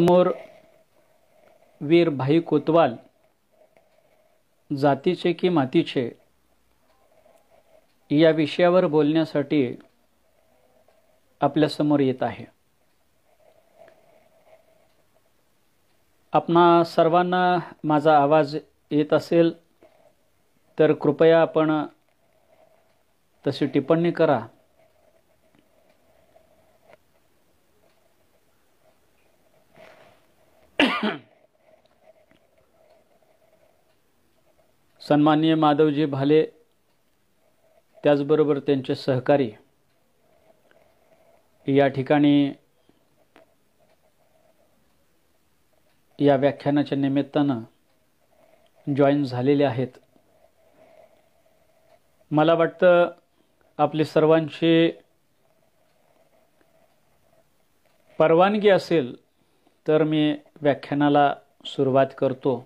समोर वीर भाई कोतवाल जातीचे की मातीचे या विषयावर बोलण्यासाठी आपल्या समोर येत आहे। आपणा सर्वांना माझा आवाज येत असेल तर कृपया आपण तशी टिप्पणी करा। सन्माननीय माधवजी भाले त्याचबरोबर त्यांचे सहकारी या ठिकाणी या व्याख्यानाच्या निमित्तानं जॉइन झालेले आहेत। मला वाटतं आपली सर्वांची परवानगी असेल तर मी व्याख्यानाला सुरुवात करतो।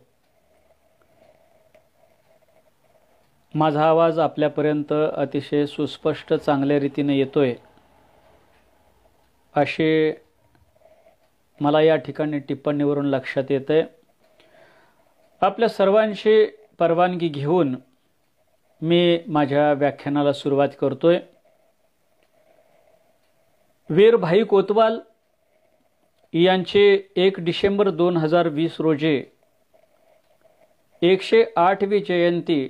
माझा आवाज आपल्यापर्यंत अतिशय सुस्पष्ट चांगल्या रीतीने येतोय असे मला या ठिकाणी टिप्पणीवरून लक्षात येते। आपल्या सर्वांची परवानगी घेऊन मी माझ्या व्याख्यानाला सुरुवात करतोय। वीर भाई कोतवाल यांचे 1 डिसेंबर 2020 रोजी 108वी जयंती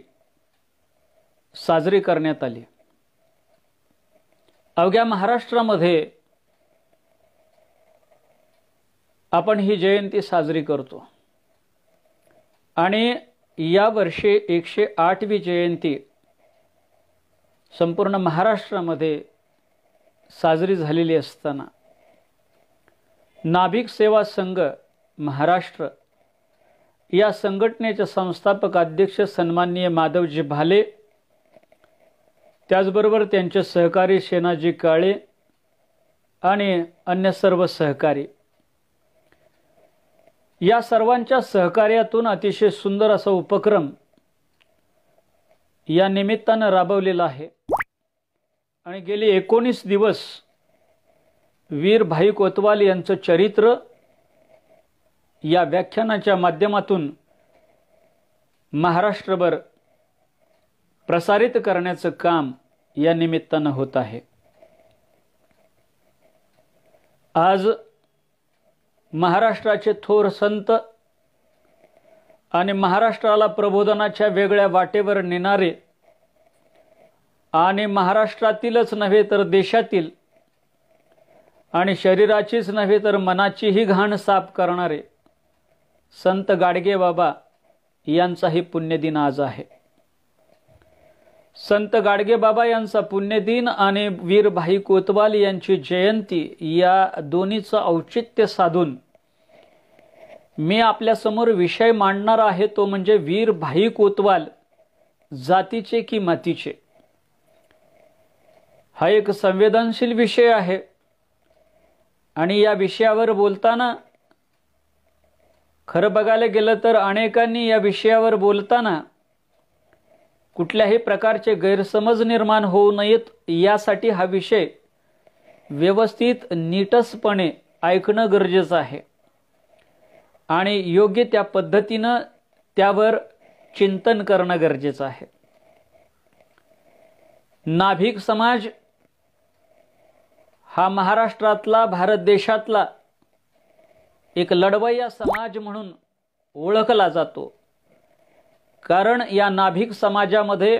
साजरी करण्यात आली। अवघ्या महाराष्ट्रामध्ये आपण ही जयंती साजरी करतो आणि या वर्षी 108वी जयंती संपूर्ण महाराष्ट्रामध्ये साजरी झालेली असताना नाभिक सेवा संघ महाराष्ट्र या संघटनेचे संस्थापक अध्यक्ष सन्माननीय माधवजी भाले त्याचबरोबर त्यांचे सहकारी शेनाजी काळे आणि अन्य सर्व सहकारी या सर्वांच्या सहकार्यातून अतिशय सुंदर असा उपक्रम या निमित्ताने राबवलेला आहे आणि गेली 19 दिवस वीर भाई कोतवाल यांचं चरित्र या व्याख्यानाच्या माध्यमातून महाराष्ट्रभर प्रसारित करण्याचं काम या निमित्ताने होत आहे। आज महाराष्ट्राचे थोर संत आणि महाराष्ट्राला प्रबोधनाच्या वेगळ्या वाटेवर नेणारे आणि महाराष्ट्रातीलच नव्हे तर देशातील आणि शरीराचीच नव्हे तर मनाचीही घाण साफ करणारे संत गाडगे बाबा यांचाही पुण्यदिन आज आहे। संत गाडगे बाबा यांचा पुण्यदिन आणि वीर भाई कोतवाल यांची जयंती या दोन्हीचं औचित्य साधून मी आपल्या समोर विषय मांडणार आहे तो म्हणजे वीर भाई कोतवाल जातीचे की मातीचे। हा एक संवेदनशील विषय आहे आणि या विषयावर बोलताना खरं बघायला गेलं तर अनेकांनी या विषयावर बोलताना कुठल्याही प्रकारचे गैरसमज निर्माण होऊ नयेत यासाठी हा विषय व्यवस्थित नीटसपणे ऐकणं गरजेचं आहे आणि योग्य त्या पद्धतीने त्यावर चिंतन करणं गरजेचं आहे। नाभिक समाज हा महाराष्ट्रातला भारत देशातला एक लढवय्या समाज म्हणून ओळखला जातो कारण या नाभिक समाजामध्ये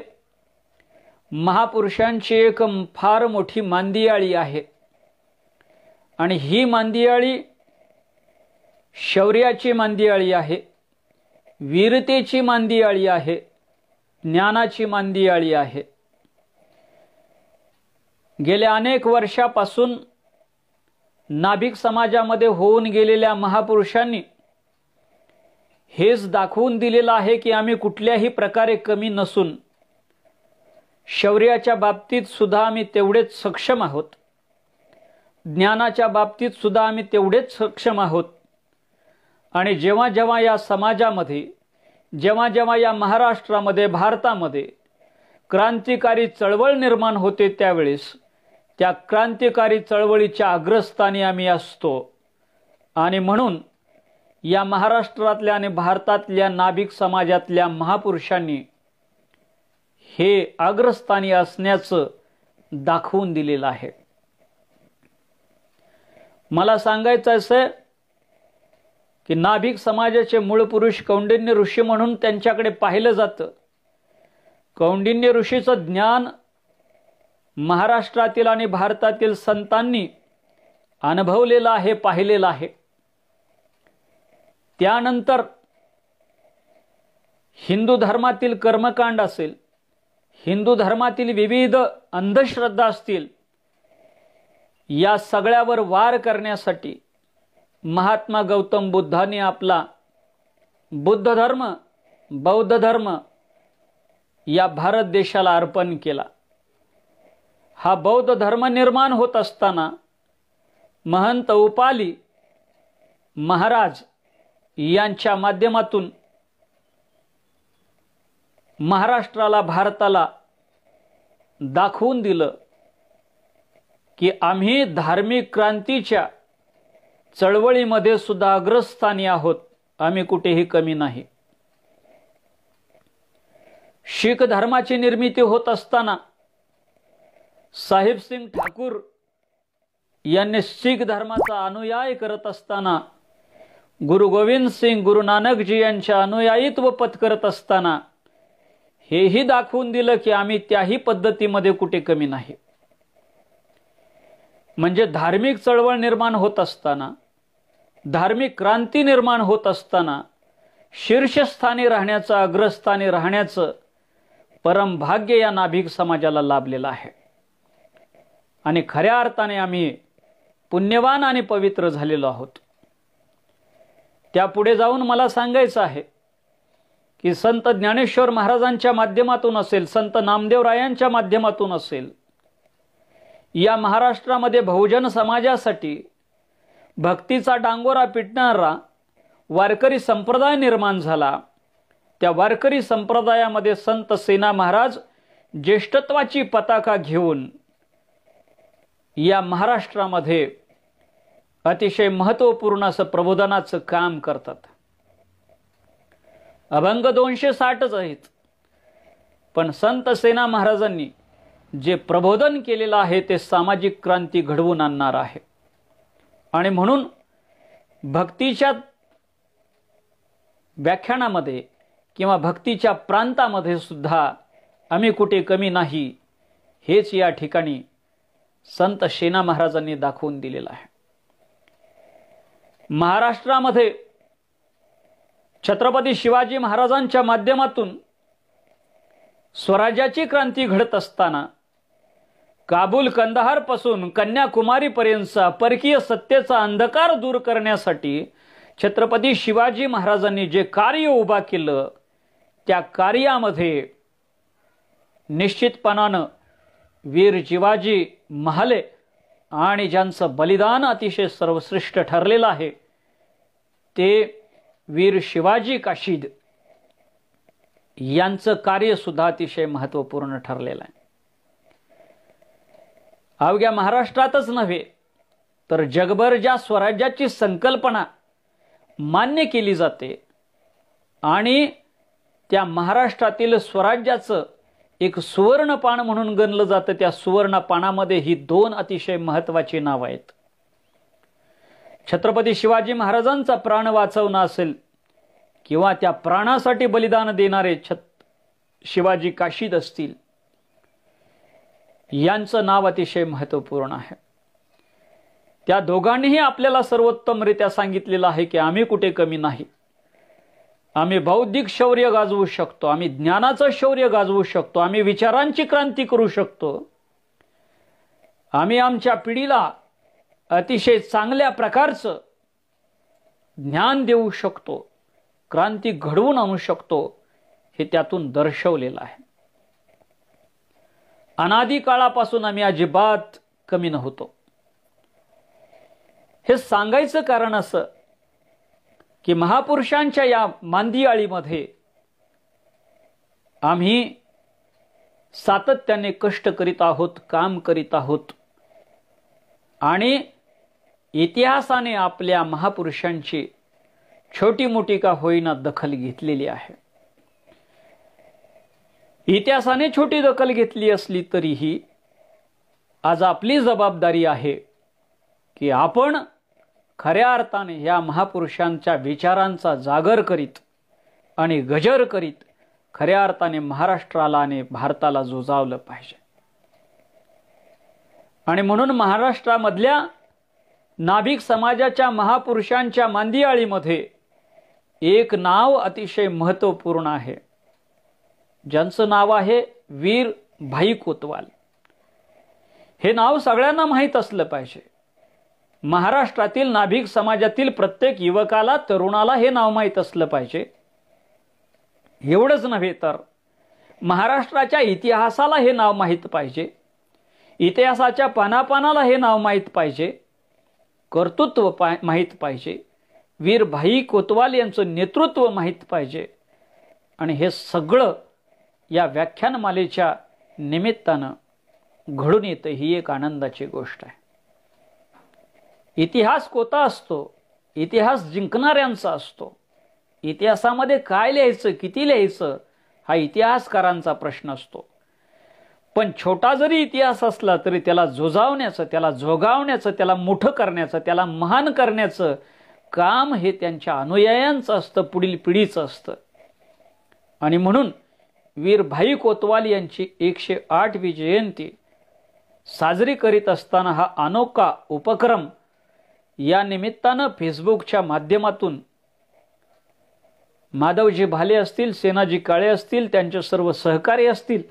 महापुरुषांची एक फार मोठी मांदियाळी आहे आणि ही मांदियाळी शौर्याची मांदियाळी आहे, वीरतेची मांदियाळी आहे, ज्ञानाची मांदियाळी आहे। गेल्या अनेक वर्षापासून नाभिक समाजामध्ये होऊन गेलेल्या महापुरुषांनी हेच दाखवून दिलेलं आहे की आम्ही कुठल्याही प्रकारे कमी नसून शौर्याच्या बाबतीत सुद्धा आम्ही तेवढेच सक्षम आहोत, ज्ञानाच्या बाबतीत सुद्धा आम्ही तेवढेच सक्षम आहोत। आणि जेव्हा जेव्हा या समाजामध्ये जेव्हा जेव्हा या महाराष्ट्रामध्ये भारतामध्ये क्रांतिकारी चळवळ निर्माण होते त्यावेळेस त्या क्रांतिकारी चळवळीच्या अग्रस्थानी आम्ही असतो आणि म्हणून या महाराष्ट्रातल्या आणि भारतातल्या नाभिक समाजातल्या महापुरुषांनी हे अग्रस्थानी असण्याचं दाखवून दिलेलं आहे. मला सांगायचं असं की नाभिक समाजाचे मूळ पुरुष कौंडिन्य ऋषी म्हणून त्यांच्याकडे पाहिलं जातं. कौंडिन्य ऋषीचं ज्ञान महाराष्ट्रातील आणि भारतातील संतांनी अनुभवलेलं आहे, पाहिलेलं आहे. त्यानंतर हिंदू धर्मातील कर्मकांड असेल, हिंदू धर्मातील विविध अंधश्रद्धा असतील, या सगळ्यावर वार करण्यासाठी महात्मा गौतम बुद्धांनी आपला बुद्ध धर्म, बौद्ध धर्म या भारत देशाला अर्पण केला. हा बौद्ध धर्म निर्माण होत असताना महंत उपाली महाराज यांच्या माध्यमातून महाराष्ट्राला, भारताला दाखवून दिलं की आम्ही धार्मिक क्रांतीच्या चळवळीमध्ये सुद्धा अग्रस्थानी आहोत, आम्ही कुठेही कमी नाही. शीख धर्माची निर्मिती होत असताना साहिब सिंग ठाकूर यांनी शीख धर्माचा अनुयाय करत असताना, गुरु गोविंद सिंग, गुरु नानकजी यांच्या अनुयायीत्व पत्करत असताना हेही दाखवून दिलं की आम्ही त्याही पद्धतीमध्ये कुठे कमी नाही. म्हणजे धार्मिक चळवळ निर्माण होत असताना, धार्मिक क्रांती निर्माण होत असताना शीर्षस्थानी राहण्याचं, अग्रस्थानी राहण्याचं परम भाग्य या नाभिक समाजाला लाभलेलं आहे. आणि खऱ्या अर्थाने आम्ही पुण्यवान आणि पवित्र झालेलो आहोत. त्यापुढे जाऊन मला सांगायचं आहे की संत ज्ञानेश्वर महाराजांच्या माध्यमातून असेल, संत नामदेवरायांच्या माध्यमातून असेल, या महाराष्ट्रामध्ये बहुजन समाजासाठी भक्तीचा डांगोरा पिटणारा वारकरी संप्रदाय निर्माण झाला. त्या वारकरी संप्रदायामध्ये संत सेना महाराज ज्येष्ठत्वाची पताका घेऊन या महाराष्ट्रामध्ये अतिशय महत्त्वपूर्ण असं प्रबोधनाचं काम करतात. अभंग 260च आहेत, पण संत सेना महाराजांनी जे प्रबोधन केलेलं आहे ते सामाजिक क्रांती घडवून आणणार आहे. आणि म्हणून भक्तीच्या व्याख्यानामध्ये किंवा भक्तीच्या प्रांतामध्ये सुद्धा आम्ही कुठे कमी नाही, हेच या ठिकाणी संत सेना महाराजांनी दाखवून दिलेलं आहे. महाराष्ट्रामध्ये छत्रपती शिवाजी महाराजांच्या माध्यमातून स्वराज्याची क्रांती घडत असताना काबूल, कंदाहार पासून कन्याकुमारीपर्यंतचा परकीय सत्तेचा अंधकार दूर करण्यासाठी छत्रपती शिवाजी महाराजांनी जे कार्य उभा केलं, त्या कार्यामध्ये निश्चितपणानं वीर जिवाजी महाले आणि ज्यांचं बलिदान अतिशय सर्वश्रेष्ठ ठरलेलं आहे ते वीर शिवाजी काशीद यांचं कार्य सुद्धा अतिशय महत्त्वपूर्ण ठरलेलं आहे. अवघ्या महाराष्ट्रातच नव्हे तर जगभर ज्या स्वराज्याची संकल्पना मान्य केली जाते आणि त्या महाराष्ट्रातील स्वराज्याचं एक सुवर्णपान म्हणून गणलं जातं, त्या सुवर्णपानामध्ये ही दोन अतिशय महत्त्वाची नावं आहेत. छत्रपती शिवाजी महाराजांचा प्राण वाचवणं असेल किंवा त्या प्राणासाठी बलिदान देणारे शिवाजी काशीद असतील, यांचं नाव अतिशय महत्त्वपूर्ण आहे. त्या दोघांनीही आपल्याला सर्वोत्तमरित्या सांगितलेलं आहे की आम्ही कुठे कमी नाही. आम्ही बौद्धिक शौर्य गाजवू शकतो, आम्ही ज्ञानाचं शौर्य गाजवू शकतो, आम्ही विचारांची क्रांती करू शकतो, आम्ही आमच्या पिढीला अतिशय चांगल्या प्रकारचं ज्ञान देऊ शकतो, क्रांती घडवून आणू शकतो, हे त्यातून दर्शवलेलं आहे. अनादी काळापासून आम्ही अजिबात कमी नव्हतो. हे सांगायचं कारण असं की महापुरुषांच्या या मांदियाळीमध्ये आम्ही सातत्याने कष्ट करीत आहोत, काम करीत आहोत आणि इतिहासाने आपल्या महापुरुषांची छोटी मोठी का होईना दखल घेतलेली आहे. इतिहासाने छोटी दखल घेतली असली तरीही आज आपली जबाबदारी आहे की आपण खऱ्या अर्थाने या महापुरुषांच्या विचारांचा जागर करीत आणि गजर करीत खऱ्या अर्थाने महाराष्ट्राला आणि भारताला जोजावलं पाहिजे. आणि म्हणून महाराष्ट्रामधल्या नाभिक समाजाच्या महापुरुषांच्या मांदियाळीमध्ये एक नाव अतिशय महत्त्वपूर्ण आहे, ज्यांचं नाव आहे वीर भाई कोतवाल. हे नाव सगळ्यांना माहीत असलं पाहिजे. महाराष्ट्रातील नाभिक समाजातील प्रत्येक युवकाला, तरुणाला हे नाव माहीत असलं पाहिजे. एवढंच नव्हे तर महाराष्ट्राच्या इतिहासाला हे नाव माहीत पाहिजे. इतिहासाच्या पानापानाला हे नाव माहीत पाहिजे. कर्तृत्व माहीत पाहिजे. वीर भाई कोतवाल यांचं नेतृत्व माहीत पाहिजे. आणि हे सगळं या व्याख्यानमालेच्या निमित्तानं घडून येतं. ही एक आनंदाची गोष्ट आहे. इतिहास कोता असतो, इतिहास जिंकणाऱ्यांचा असतो. इतिहासामध्ये काय लिहायचं, किती लिहायचं, हा इतिहासकारांचा प्रश्न असतो. पण छोटा जरी इतिहास असला तरी त्याला जोजावण्याचं, त्याला जोगावण्याचं, त्याला मोठं करण्याचं, त्याला महान करण्याचं काम हे त्यांच्या अनुयायांचं असतं, पुढील पिढीचं असतं. आणि म्हणून वीर भाई कोतवाल यांची 108वी जयंती साजरी करीत असताना हा अनोखा उपक्रम या निमित्तानं फेसबुकच्या माध्यमातून माधवजी भाले असतील, सेनाजी काळे असतील, त्यांचे सर्व सहकारी असतील,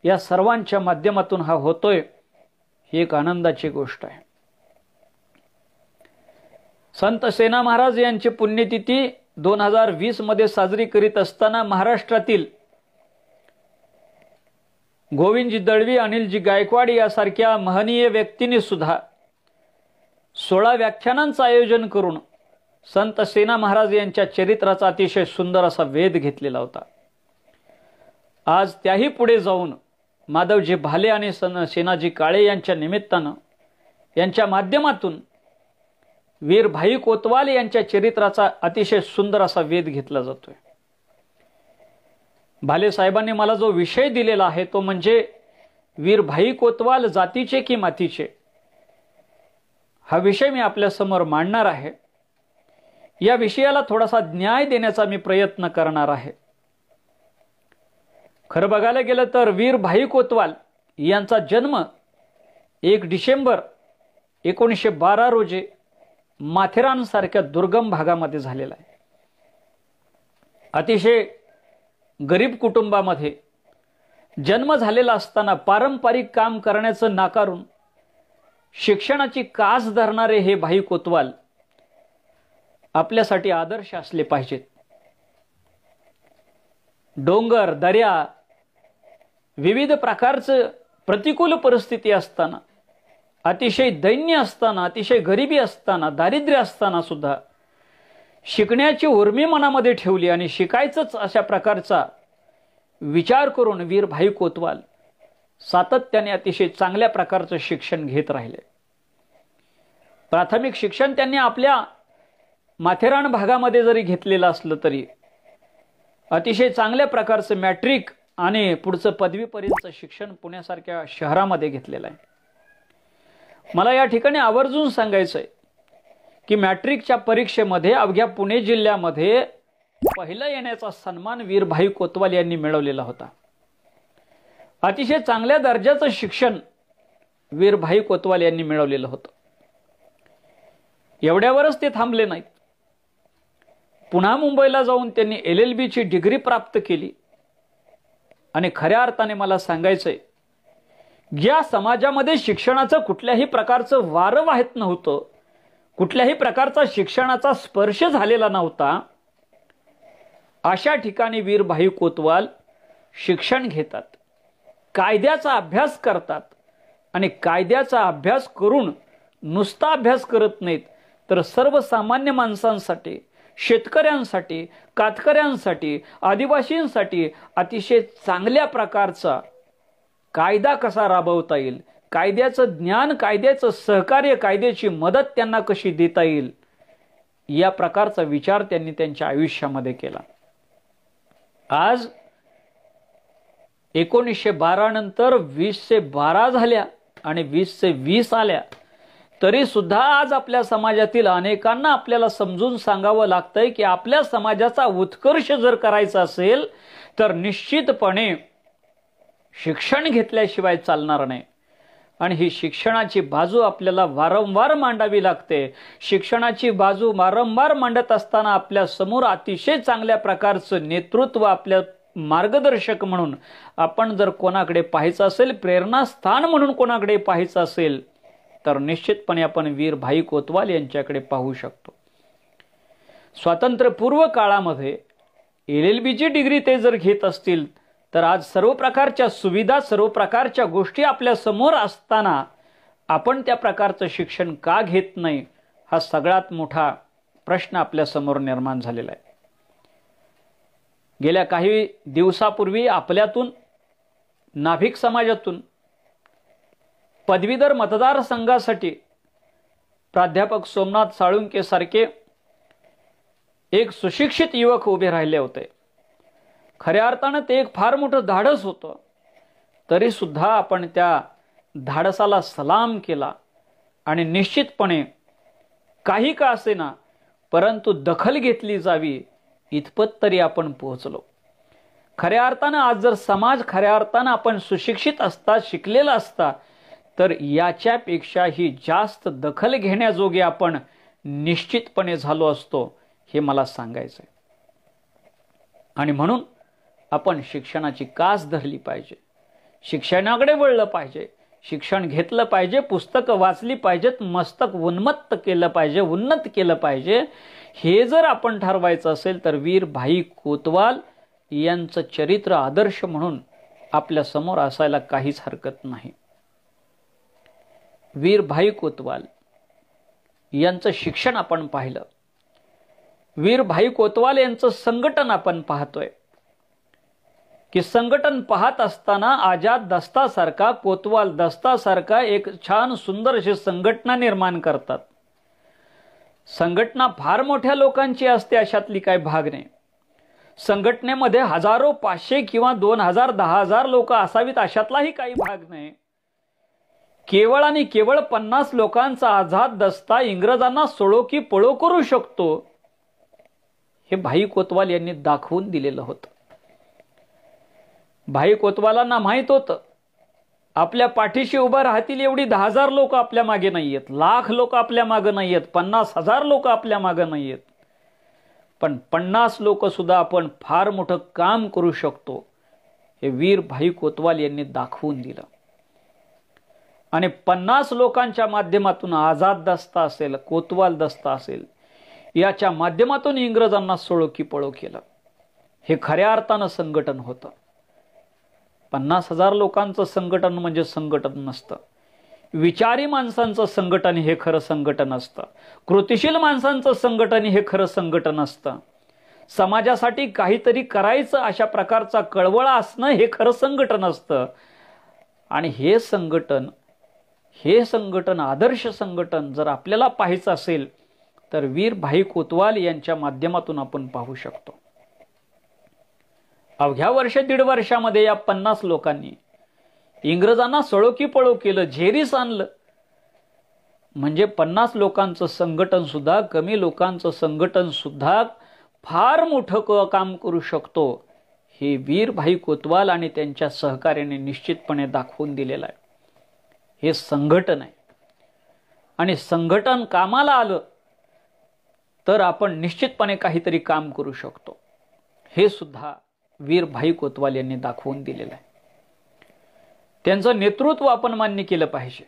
या सर्वांच्या माध्यमातून हा होतोय. ही एक आनंदाची गोष्ट आहे. संत सेना महाराज यांची पुण्यतिथी 2020 मध्ये साजरी करीत असताना महाराष्ट्रातील गोविंदजी दळवी, अनिलजी गायकवाड यासारख्या महनीय व्यक्तींनी सुद्धा 16 व्याख्यानांचं आयोजन करून संत सेना महाराज यांच्या चरित्राचा अतिशय सुंदर असा वेध घेतलेला होता. आज त्याही पुढे जाऊन माधवजी भाले आणि सेनाजी काळे यांच्या निमित्तानं, यांच्या माध्यमातून वीर भाई कोतवाल यांच्या चरित्राचा अतिशय सुंदर असा वेध घेतला जातोय. भाले साहेबांनी मला जो विषय दिलेला आहे तो म्हणजे वीर भाई कोतवाल जातीचे की मातीचे, हा विषय मी आपल्या समोर मांडणार आहे. या विषयाला थोडासा न्याय देण्याचा मी प्रयत्न करणार आहे. खरं बघायला गेलं तर वीर भाई कोतवाल यांचा जन्म 1 डिसेंबर 1912 रोजी माथेरानसारख्या दुर्गम भागामध्ये झालेला आहे. अतिशय गरीब कुटुंबामध्ये जन्म झालेला असताना पारंपरिक काम करण्याचं नाकारून शिक्षणाची कास धरणारे हे भाई कोतवाल आपल्यासाठी आदर्श असले पाहिजेत. डोंगर, दर्या, विविध प्रकारचं प्रतिकूल परिस्थिती असताना, अतिशय दैन्य असताना, अतिशय गरिबी असताना, दारिद्र्य असताना सुद्धा शिकण्याची उर्मी मनामध्ये ठेवली आणि शिकायचंच अशा प्रकारचा विचार करून वीर भाई कोतवाल सातत्याने अतिशय चांगल्या प्रकारचं शिक्षण घेत राहिले. प्राथमिक शिक्षण त्यांनी आपल्या माथेरान भागामध्ये जरी घेतलेलं असलं तरी अतिशय चांगल्या प्रकारचं मॅट्रिक आणि पुढचं पदवीपर्यंतचं शिक्षण पुण्यासारख्या शहरामध्ये घेतलेलं आहे. मला या ठिकाणी आवर्जून सांगायचं आहे की मॅट्रिकच्या परीक्षेमध्ये अवघ्या पुणे जिल्ह्यामध्ये पहिला येण्याचा सन्मान वीर भाई कोतवाल यांनी मिळवलेला होता. अतिशय चांगल्या दर्जाचं शिक्षण वीर भाई कोतवाल यांनी मिळवलेलं होतं. एवढ्यावरच ते थांबले नाहीत. पुन्हा मुंबईला जाऊन त्यांनी LLB ची डिग्री प्राप्त केली. आणि खऱ्या अर्थाने मला सांगायचंय, ज्या समाजामध्ये शिक्षणाचं कुठल्याही प्रकारचं वारं वाहत नव्हतं, कुठल्याही प्रकारचा शिक्षणाचा स्पर्श झालेला नव्हता, अशा ठिकाणी वीर भाई कोतवाल शिक्षण घेतात, कायद्याचा अभ्यास करतात. आणि कायद्याचा अभ्यास करून नुसता अभ्यास करत नाहीत, तर सर्वसामान्य माणसांसाठी, शेतकऱ्यांसाठी, कातकऱ्यांसाठी, आदिवासींसाठी अतिशय चांगल्या प्रकारचा कायदा कसा राबवता येईल, कायद्याचं ज्ञान, कायद्याचं सहकार्य, कायद्याची मदत त्यांना कशी देता येईल, या प्रकारचा विचार त्यांनी त्यांच्या आयुष्यामध्ये केला. आज 1912 नंतर 20/12 झाल्या आणि 20/20 आल्या, तरी सुद्धा आज आपल्या समाजातील अनेकांना आपल्याला समजून सांगावं लागतंय की आपल्या समाजाचा उत्कर्ष जर करायचा असेल तर निश्चितपणे शिक्षण घेतल्याशिवाय चालणार नाही. आणि ही शिक्षणाची बाजू आपल्याला वारंवार मांडावी लागते. शिक्षणाची बाजू वारंवार मांडत असताना आपल्या समोर अतिशय चांगल्या प्रकारचं नेतृत्व, आपल्या मार्गदर्शक म्हणून आपण जर कोणाकडे पाहायचं असेल, प्रेरणास्थान म्हणून कोणाकडे पाहायचं असेल, तर निश्चितपणे आपण वीर भाई कोतवाल यांच्याकडे पाहू शकतो. स्वातंत्र्यपूर्व काळामध्ये LLBची डिग्री ते जर घेत असतील तर आज सर्व प्रकारच्या सुविधा, सर्व प्रकारच्या गोष्टी आपल्या समोर असताना आपण त्या प्रकारचं शिक्षण का घेत नाही, हा सगळ्यात मोठा प्रश्न आपल्या समोर निर्माण झालेला आहे. गेल्या काही दिवसापूर्वी आपल्यातून, नाभिक समाजातून पदवीधर मतदारसंघासाठी प्राध्यापक सोमनाथ साळुंके सारखे एक सुशिक्षित युवक उभे राहिले होते. खऱ्या अर्थानं ते एक फार मोठं धाडस होतं. तरी सुद्धा आपण त्या धाडसाला सलाम केला आणि निश्चितपणे काही का असेना परंतु दखल घेतली जावी इतपत तरी आपण पोहोचलो. खऱ्या अर्थानं आज जर समाज खऱ्या अर्थानं आपण सुशिक्षित असता, शिकलेला असता, तर याच्यापेक्षाही जास्त दखल घेण्याजोगे आपण निश्चितपणे झालो असतो, हे मला सांगायचं आहे. आणि म्हणून आपण शिक्षणाची कास धरली पाहिजे, शिक्षणाकडे वळलं पाहिजे, शिक्षण घेतलं पाहिजे, पुस्तकं वाचली पाहिजेत, मस्तक उन्मत्त केलं पाहिजे, उन्नत केलं पाहिजे. हे जर आपण ठरवायचं असेल तर वीर भाई कोतवाल यांचं चरित्र आदर्श म्हणून आपल्या समोर असायला काहीच हरकत नाही. वीर भाई कोतवाल यांचं शिक्षण आपण पाहिलं, वीर भाई कोतवाल यांचं संघटन आपण पाहतोय की संघटन पाहत असताना आजाद दस्तासारखा, कोतवाल दस्तासारखा एक छान सुंदर अशी संघटना निर्माण करतात. संघटना फार मोठ्या लोकांची असते अशातली काही भाग नाही. संघटनेमध्ये हजारो, 500 किंवा 2000, 10,000 लोक असावीत अशातलाही काही भाग नाही. केवळ आणि केवळ 50 लोकांचा आझाद दस्ता इंग्रजांना सोडो की पळो करू शकतो, हे भाई कोतवाल यांनी दाखवून दिलेलं होतं. भाई कोतवालांना माहित होतं आपल्या पाठीशी उभं राहतील एवढी 10,000 लोक आपल्या मागे नाहीयेत, लाख लोक आपल्या मागे नाहीयेत, 50,000 लोक आपल्या मागे नाहीयेत, पण 50 लोक सुद्धा आपण फार मोठं काम करू शकतो, हे वीर भाई कोतवाल यांनी दाखवून दिलं. आणि 50 लोकांच्या माध्यमातून आझाद दस्ता असेल, कोतवाल दस्ता असेल, याच्या माध्यमातून इंग्रजांना सोडो की पळो केलं. हे खऱ्या अर्थानं संघटन होतं. 50,000 लोकांचं संघटन म्हणजे संघटन नसतं. विचारी माणसांचं संघटन हे खरं संघटन असतं. कृतिशील माणसांचं संघटन हे खरं संघटन असतं. समाजासाठी काहीतरी करायचं अशा प्रकारचा कळवळा असणं हे खरं संघटन असतं. आणि हे संघटन आदर्श संघटन जर आपल्याला पाहायचं असेल तर वीर भाई कोतवाल यांच्या माध्यमातून आपण पाहू शकतो. अवघ्या वर्ष, 1.5 वर्षामध्ये या 50 लोकांनी इंग्रजांना सळो की पळो केलं, झेरीस आणलं. म्हणजे 50 लोकांचं संघटन सुद्धा, कमी लोकांचं संघटन सुद्धा फार मोठं काम करू शकतो, हे वीर भाई कोतवाल आणि त्यांच्या सहकार्याने निश्चितपणे दाखवून दिलेलं आहे. हे संघटन आहे आणि संघटन कामाला आलं तर आपण निश्चितपणे काहीतरी काम करू शकतो, हे सुद्धा वीर भाई कोतवाल यांनी दाखवून दिलेलं आहे. त्यांचं नेतृत्व आपण मान्य केलं पाहिजे.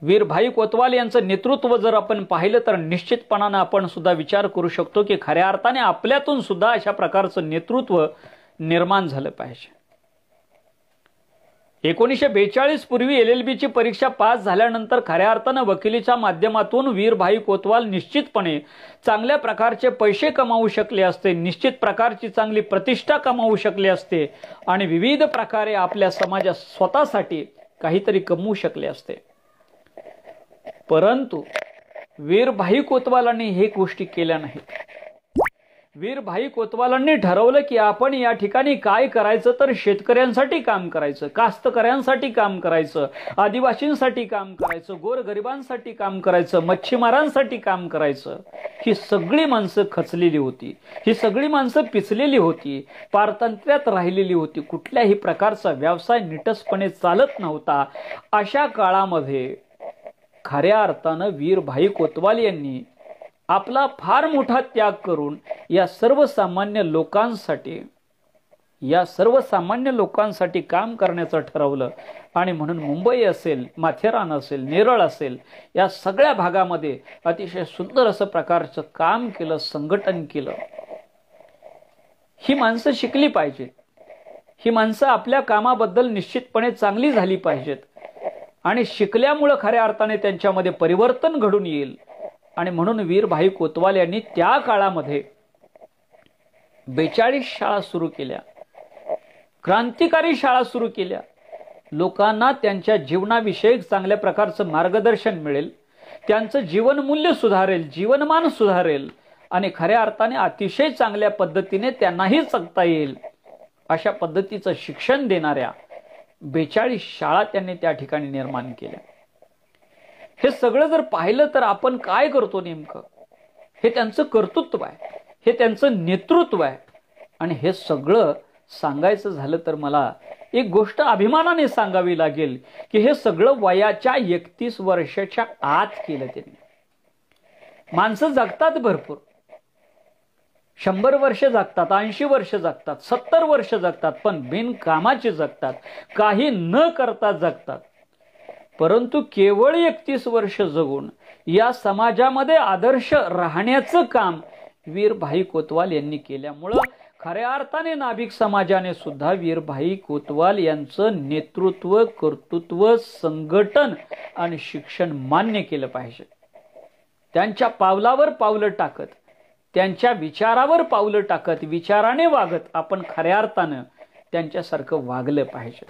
वीर भाई कोतवाल यांचं नेतृत्व जर आपण पाहिलं तर निश्चितपणाने आपण सुद्धा विचार करू शकतो की खऱ्या अर्थाने आपल्यातून सुद्धा अशा प्रकारचं नेतृत्व निर्माण झालं पाहिजे. 1942 पूर्वी LLBची परीक्षा पास झाल्यानंतर खऱ्या अर्थानं वकिलीच्या माध्यमातून वीर भाई कोतवाल निश्चितपणे चांगल्या प्रकारचे पैसे कमावू शकले असते, निश्चित प्रकारची चांगली प्रतिष्ठा कमावू शकले असते आणि विविध प्रकारे आपल्या समाजात स्वतःसाठी काहीतरी कमवू शकले असते. परंतु वीरभाई कोतवालांनी हे गोष्टी केल्या नाहीत. वीरभाई कोतवालांनी ठरवलं की आपण या ठिकाणी काय करायचं, तर शेतकऱ्यांसाठी काम करायचं, कास्तकऱ्यांसाठी काम करायचं, आदिवासींसाठी काम करायचं, गोरगरिबांसाठी काम करायचं, मच्छीमारांसाठी काम करायचं. ही सगळी माणसं खचलेली होती, ही सगळी माणसं पिचलेली होती, पारतंत्र्यात राहिलेली होती, कुठल्याही प्रकारचा व्यवसाय नीटसपणे चालत नव्हता. अशा काळामध्ये खऱ्या अर्थानं वीरभाई कोतवाल यांनी आपला फार मोठा त्याग करून या सर्वसामान्य लोकांसाठी काम करण्याचं ठरवलं. आणि म्हणून मुंबई असेल, माथेरान असेल, नेरळ असेल, या सगळ्या भागामध्ये अतिशय सुंदर असं प्रकारचं काम केलं, संघटन केलं. ही माणसं शिकली पाहिजेत, ही माणसं आपल्या कामाबद्दल निश्चितपणे चांगली झाली पाहिजेत. आणि शिकल्यामुळं खऱ्या अर्थाने त्यांच्यामध्ये परिवर्तन घडून येईल. आणि म्हणून वीरभाई कोतवाल यांनी त्या काळामध्ये 42 शाळा सुरू केल्या, क्रांतिकारी शाळा सुरू केल्या. लोकांना त्यांच्या जीवनाविषयी चांगल्या प्रकारचं मार्गदर्शन मिळेल, त्यांचं जीवनमूल्य सुधारेल, जीवनमान सुधारेल आणि खऱ्या अर्थाने अतिशय चांगल्या पद्धतीने त्यांनाही जगता येईल अशा पद्धतीचं शिक्षण देणाऱ्या 42 शाळा त्यांनी त्या ठिकाणी निर्माण केल्या. हे सगळं जर पाहिलं तर आपण काय करतो नेमकं, हे त्यांचं कर्तृत्व आहे, हे त्यांचं नेतृत्व आहे. आणि हे सगळं सांगायचं झालं तर मला एक गोष्ट अभिमानाने सांगावी लागेल की हे सगळं वयाच्या 31 वर्षाच्या आत केलं त्यांनी. माणसं जगतात भरपूर, 100 वर्ष जगतात, 80 वर्ष जगतात, 70 वर्ष जगतात, पण बिनकामाचे जगतात, काही न करता जगतात. परंतु केवळ 31 वर्ष जगून या समाजामध्ये आदर्श राहण्याचं काम वीरभाई कोतवाल यांनी केल्यामुळं खऱ्या अर्थाने नाभिक समाजाने सुद्धा वीरभाई कोतवाल यांचं नेतृत्व, कर्तृत्व, संघटन आणि शिक्षण मान्य केलं पाहिजे. त्यांच्या पावलावर पावलं टाकत, त्यांच्या विचारावर पावलं टाकत, विचाराने वागत आपण खऱ्या अर्थानं त्यांच्यासारखं वागलं पाहिजे.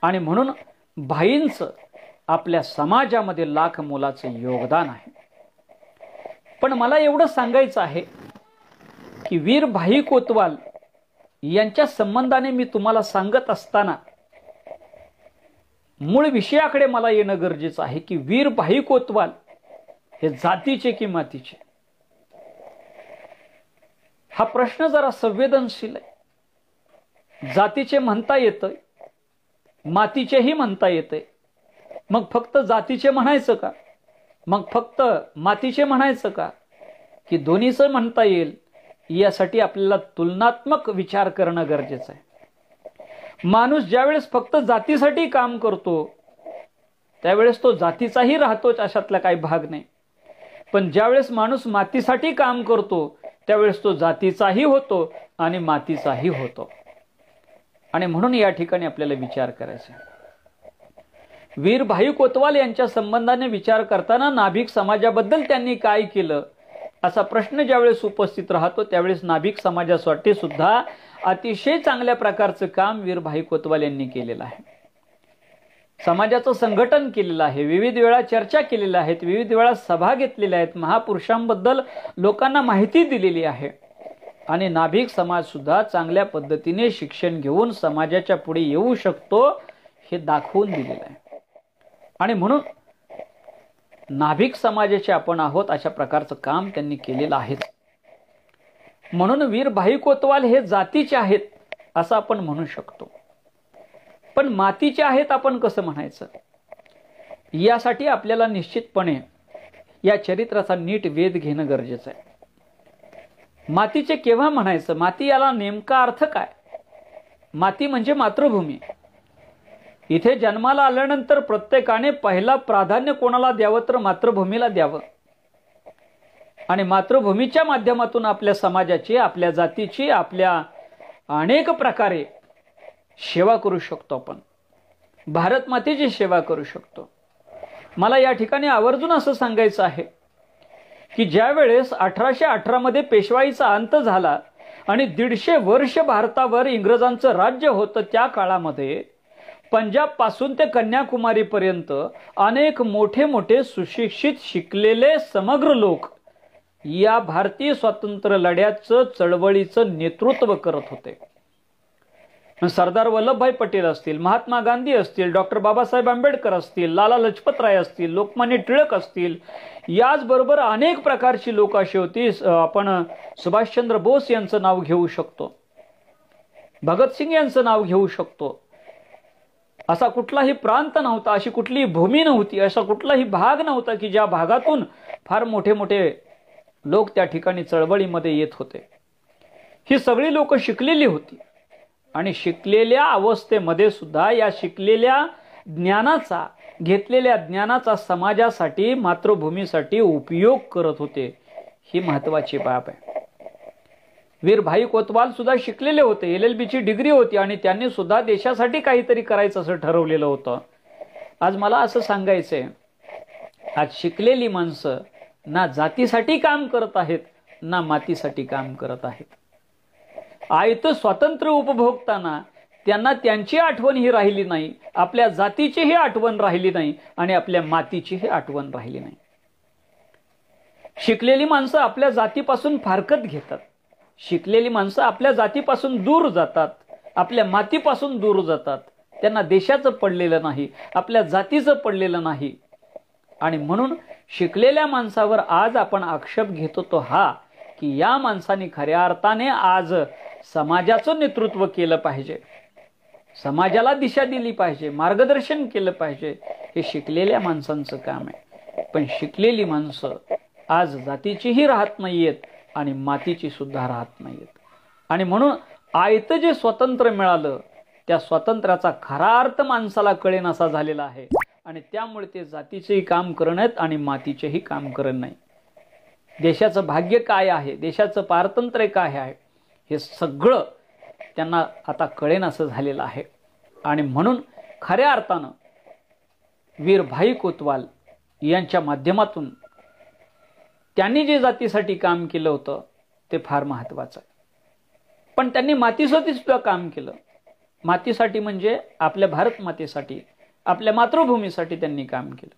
आणि म्हणून भाईंचं आपल्या समाजामध्ये लाख मोलाचं योगदान आहे. पण मला एवढं सांगायचं आहे की वीरभाई कोतवाल यांच्या संबंधाने मी तुम्हाला सांगत असताना मूळ विषयाकडे मला येणं गरजेचं आहे की वीरभाई कोतवाल हे जातीचे की मातीचे. हा प्रश्न जरा संवेदनशील आहे. जातीचे म्हणता येतं, मातीचेही म्हणता येते. मग फक्त जातीचे म्हणायचं का, मग फक्त मातीचे म्हणायचं का, की दोन्हीचं म्हणता येईल? यासाठी आपल्याला तुलनात्मक विचार करणं गरजेचं आहे. माणूस ज्यावेळेस फक्त जातीसाठी काम करतो त्यावेळेस तो जातीचाही राहतोच, अशातला काही भाग नाही. पण ज्यावेळेस माणूस मातीसाठी काम करतो त्यावेळेस तो जातीचाही होतो आणि मातीचाही होतो. आणि म्हणून या ठिकाणी आपल्याला विचार करायचा आहे. वीरभाई कोतवाल यांच्या संबंधाने विचार करताना नाभिक समाजाबद्दल त्यांनी काय केलं असा प्रश्न ज्यावेळेस उपस्थित राहतो त्यावेळेस नाभिक समाजासाठी सुद्धा अतिशय चांगल्या प्रकारचं काम वीरभाई कोतवाल यांनी केलेलं आहे. समाजाचं संघटन केलेलं आहे, विविध वेळा चर्चा केलेल्या आहेत, विविध वेळा सभा घेतलेल्या आहेत, महापुरुषांबद्दल लोकांना माहिती दिलेली आहे. आणि नाभिक समाज सुद्धा चांगल्या पद्धतीने शिक्षण घेऊन समाजाच्या पुढे येऊ शकतो हे दाखवून दिलेलं आहे. आणि म्हणून नाभिक समाजाचे आपण आहोत अशा प्रकारचं काम त्यांनी केलेलं आहे. म्हणून वीरभाई कोतवाल हे जातीचे आहेत असं आपण म्हणू शकतो. पण मातीचे आहेत आपण कसं म्हणायचं, यासाठी आपल्याला निश्चितपणे या चरित्राचा नीट वेध घेणं गरजेचं आहे. मातीचे केव्हा म्हणायचं, माती याला नेमका अर्थ काय? माती म्हणजे मातृभूमी. इथे जन्माला आल्यानंतर प्रत्येकाने पहिला प्राधान्य कोणाला द्यावं तर मातृभूमीला द्यावं. आणि मातृभूमीच्या माध्यमातून आपल्या समाजाची, आपल्या जातीची, आपल्या अनेक प्रकारे सेवा करू शकतो. आपण भारत मातेची सेवा करू शकतो. मला या ठिकाणी आवर्जून असं सांगायचं आहे की ज्या वेळेस 1818 मध्ये पेशवाईचा अंत झाला आणि 150 वर्ष भारतावर इंग्रजांचं राज्य होतं, त्या काळामध्ये पंजाब पासून ते कन्याकुमारी पर्यंत अनेक मोठे मोठे सुशिक्षित शिकलेले समग्र लोक या भारतीय स्वातंत्र्य लढ्याचं चळवळीचं नेतृत्व करत होते. सरदार वल्लभभाई पटेल असतील, महात्मा गांधी असतील, डॉक्टर बाबासाहेब आंबेडकर असतील, लाला लजपतराय असतील, लोकमान्य टिळक असतील, याचबरोबर अनेक प्रकारची लोक अशी होती. आपण सुभाषचंद्र बोस यांचं नाव घेऊ शकतो, भगतसिंग यांचं नाव घेऊ शकतो. असा कुठलाही प्रांत नव्हता, अशी कुठलीही भूमी नव्हती, असा कुठलाही भाग नव्हता की ज्या भागातून फार मोठे मोठे लोक त्या ठिकाणी चळवळीमध्ये येत होते. ही सगळी लोक शिकलेली होती आणि शिकलेल्या अवस्थेमध्ये सुद्धा या शिकलेल्या ज्ञानाचा, घेतलेल्या ज्ञानाचा समाजासाठी, मातृभूमीसाठी उपयोग करत होते. ही महत्वाची बाब आहे. वीर भाई कोतवाल सुद्धा शिकलेले होते, LLB ची डिग्री होती आणि त्यांनी सुद्धा देशासाठी काहीतरी करायचं असं ठरवलेलं होतं. आज मला असं सांगायचंय, आज शिकलेली माणसं ना जातीसाठी काम करत आहेत, ना मातीसाठी काम करत आहेत. आयतं स्वातंत्र्य उपभोगताना त्यांना त्यांची आठवण ही राहिली नाही, आपल्या जातीचीही आठवण राहिली नाही आणि आपल्या मातीचीही आठवण राहिली नाही. शिकलेली माणसं आपल्या जातीपासून फारकत घेतात, शिकलेली माणसं आपल्या जातीपासून दूर जातात, आपल्या मातीपासून दूर जातात. त्यांना देशाचं पडलेलं नाही, आपल्या जातीचं पडलेलं नाही. आणि म्हणून शिकलेल्या माणसावर आज आपण आक्षेप घेतो तो हा की या माणसाने खऱ्या अर्थाने आज समाजाचं नेतृत्व केलं पाहिजे, समाजाला दिशा दिली पाहिजे, मार्गदर्शन केलं पाहिजे. हे शिकलेल्या माणसांचं काम आहे. पण शिकलेली माणसं आज जातीचीही राहत नाहीयेत आणि मातीची सुद्धा राहत नाहीयेत. आणि म्हणून आयतं जे स्वातंत्र्य मिळालं त्या स्वातंत्र्याचा खरा अर्थ माणसाला कळेनासा झालेला आहे आणि त्यामुळे ते जातीचेही काम करण्यात आणि मातीचेही काम करत नाही. देशाचं भाग्य काय आहे, देशाचं पारतंत्र्य काय आहे, हे सगळं त्यांना आता कळेनासं झालेलं आहे. आणि म्हणून खऱ्या अर्थानं वीर भाई कोतवाल यांच्या माध्यमातून त्यांनी जे जातीसाठी काम केलं होतं ते फार महत्वाचं आहे. पण त्यांनी मातीसाठी सुद्धा काम केलं. मातीसाठी म्हणजे आपल्या भारत मातेसाठी, आपल्या मातृभूमीसाठी त्यांनी काम केलं.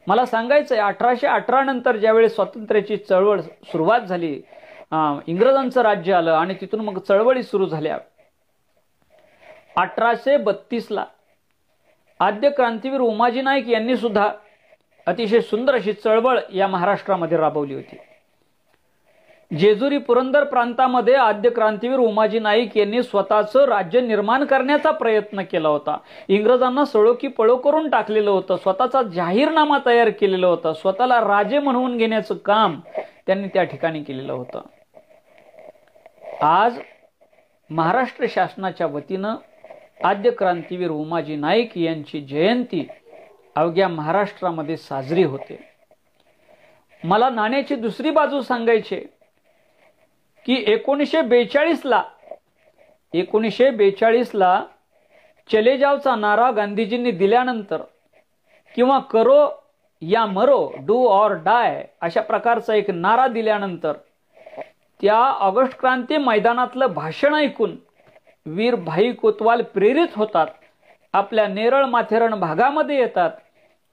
मला सांगायचंय 1818 नंतर ज्यावेळेस स्वातंत्र्याची चळवळ सुरुवात झाली, इंग्रजांचं राज्य आलं आणि तिथून मग चळवळी सुरू झाल्या. 1832ला आद्य क्रांतीवीर उमाजी नाईक यांनी सुद्धा अतिशय सुंदर अशी चळवळ या महाराष्ट्रामध्ये राबवली होती. जेजुरी पुरंदर प्रांतामध्ये आद्य क्रांतीवीर उमाजी नाईक यांनी स्वतःचं राज्य निर्माण करण्याचा प्रयत्न केला होता. इंग्रजांना सळो की पळो करून टाकलेलं होतं, स्वतःचा जाहीरनामा तयार केलेला होता, स्वतःला राजे म्हणवून घेण्याचं काम त्यांनी त्या ठिकाणी केलेलं होतं. आज महाराष्ट्र शासनाच्या वतीनं आद्य क्रांतीवीर उमाजी नाईक यांची जयंती अवघ्या महाराष्ट्रामध्ये साजरी होते. मला नाण्याची दुसरी बाजू सांगायची की 1942ला चले जावचा नारा गांधीजींनी दिल्यानंतर किंवा करो या मरो, डू ऑर डाय अशा प्रकारचा एक नारा दिल्यानंतर त्या ऑगस्ट क्रांती मैदानातलं भाषण ऐकून वीर भाई कोतवाल प्रेरित होतात, आपल्या नेरळ माथेरण भागामध्ये येतात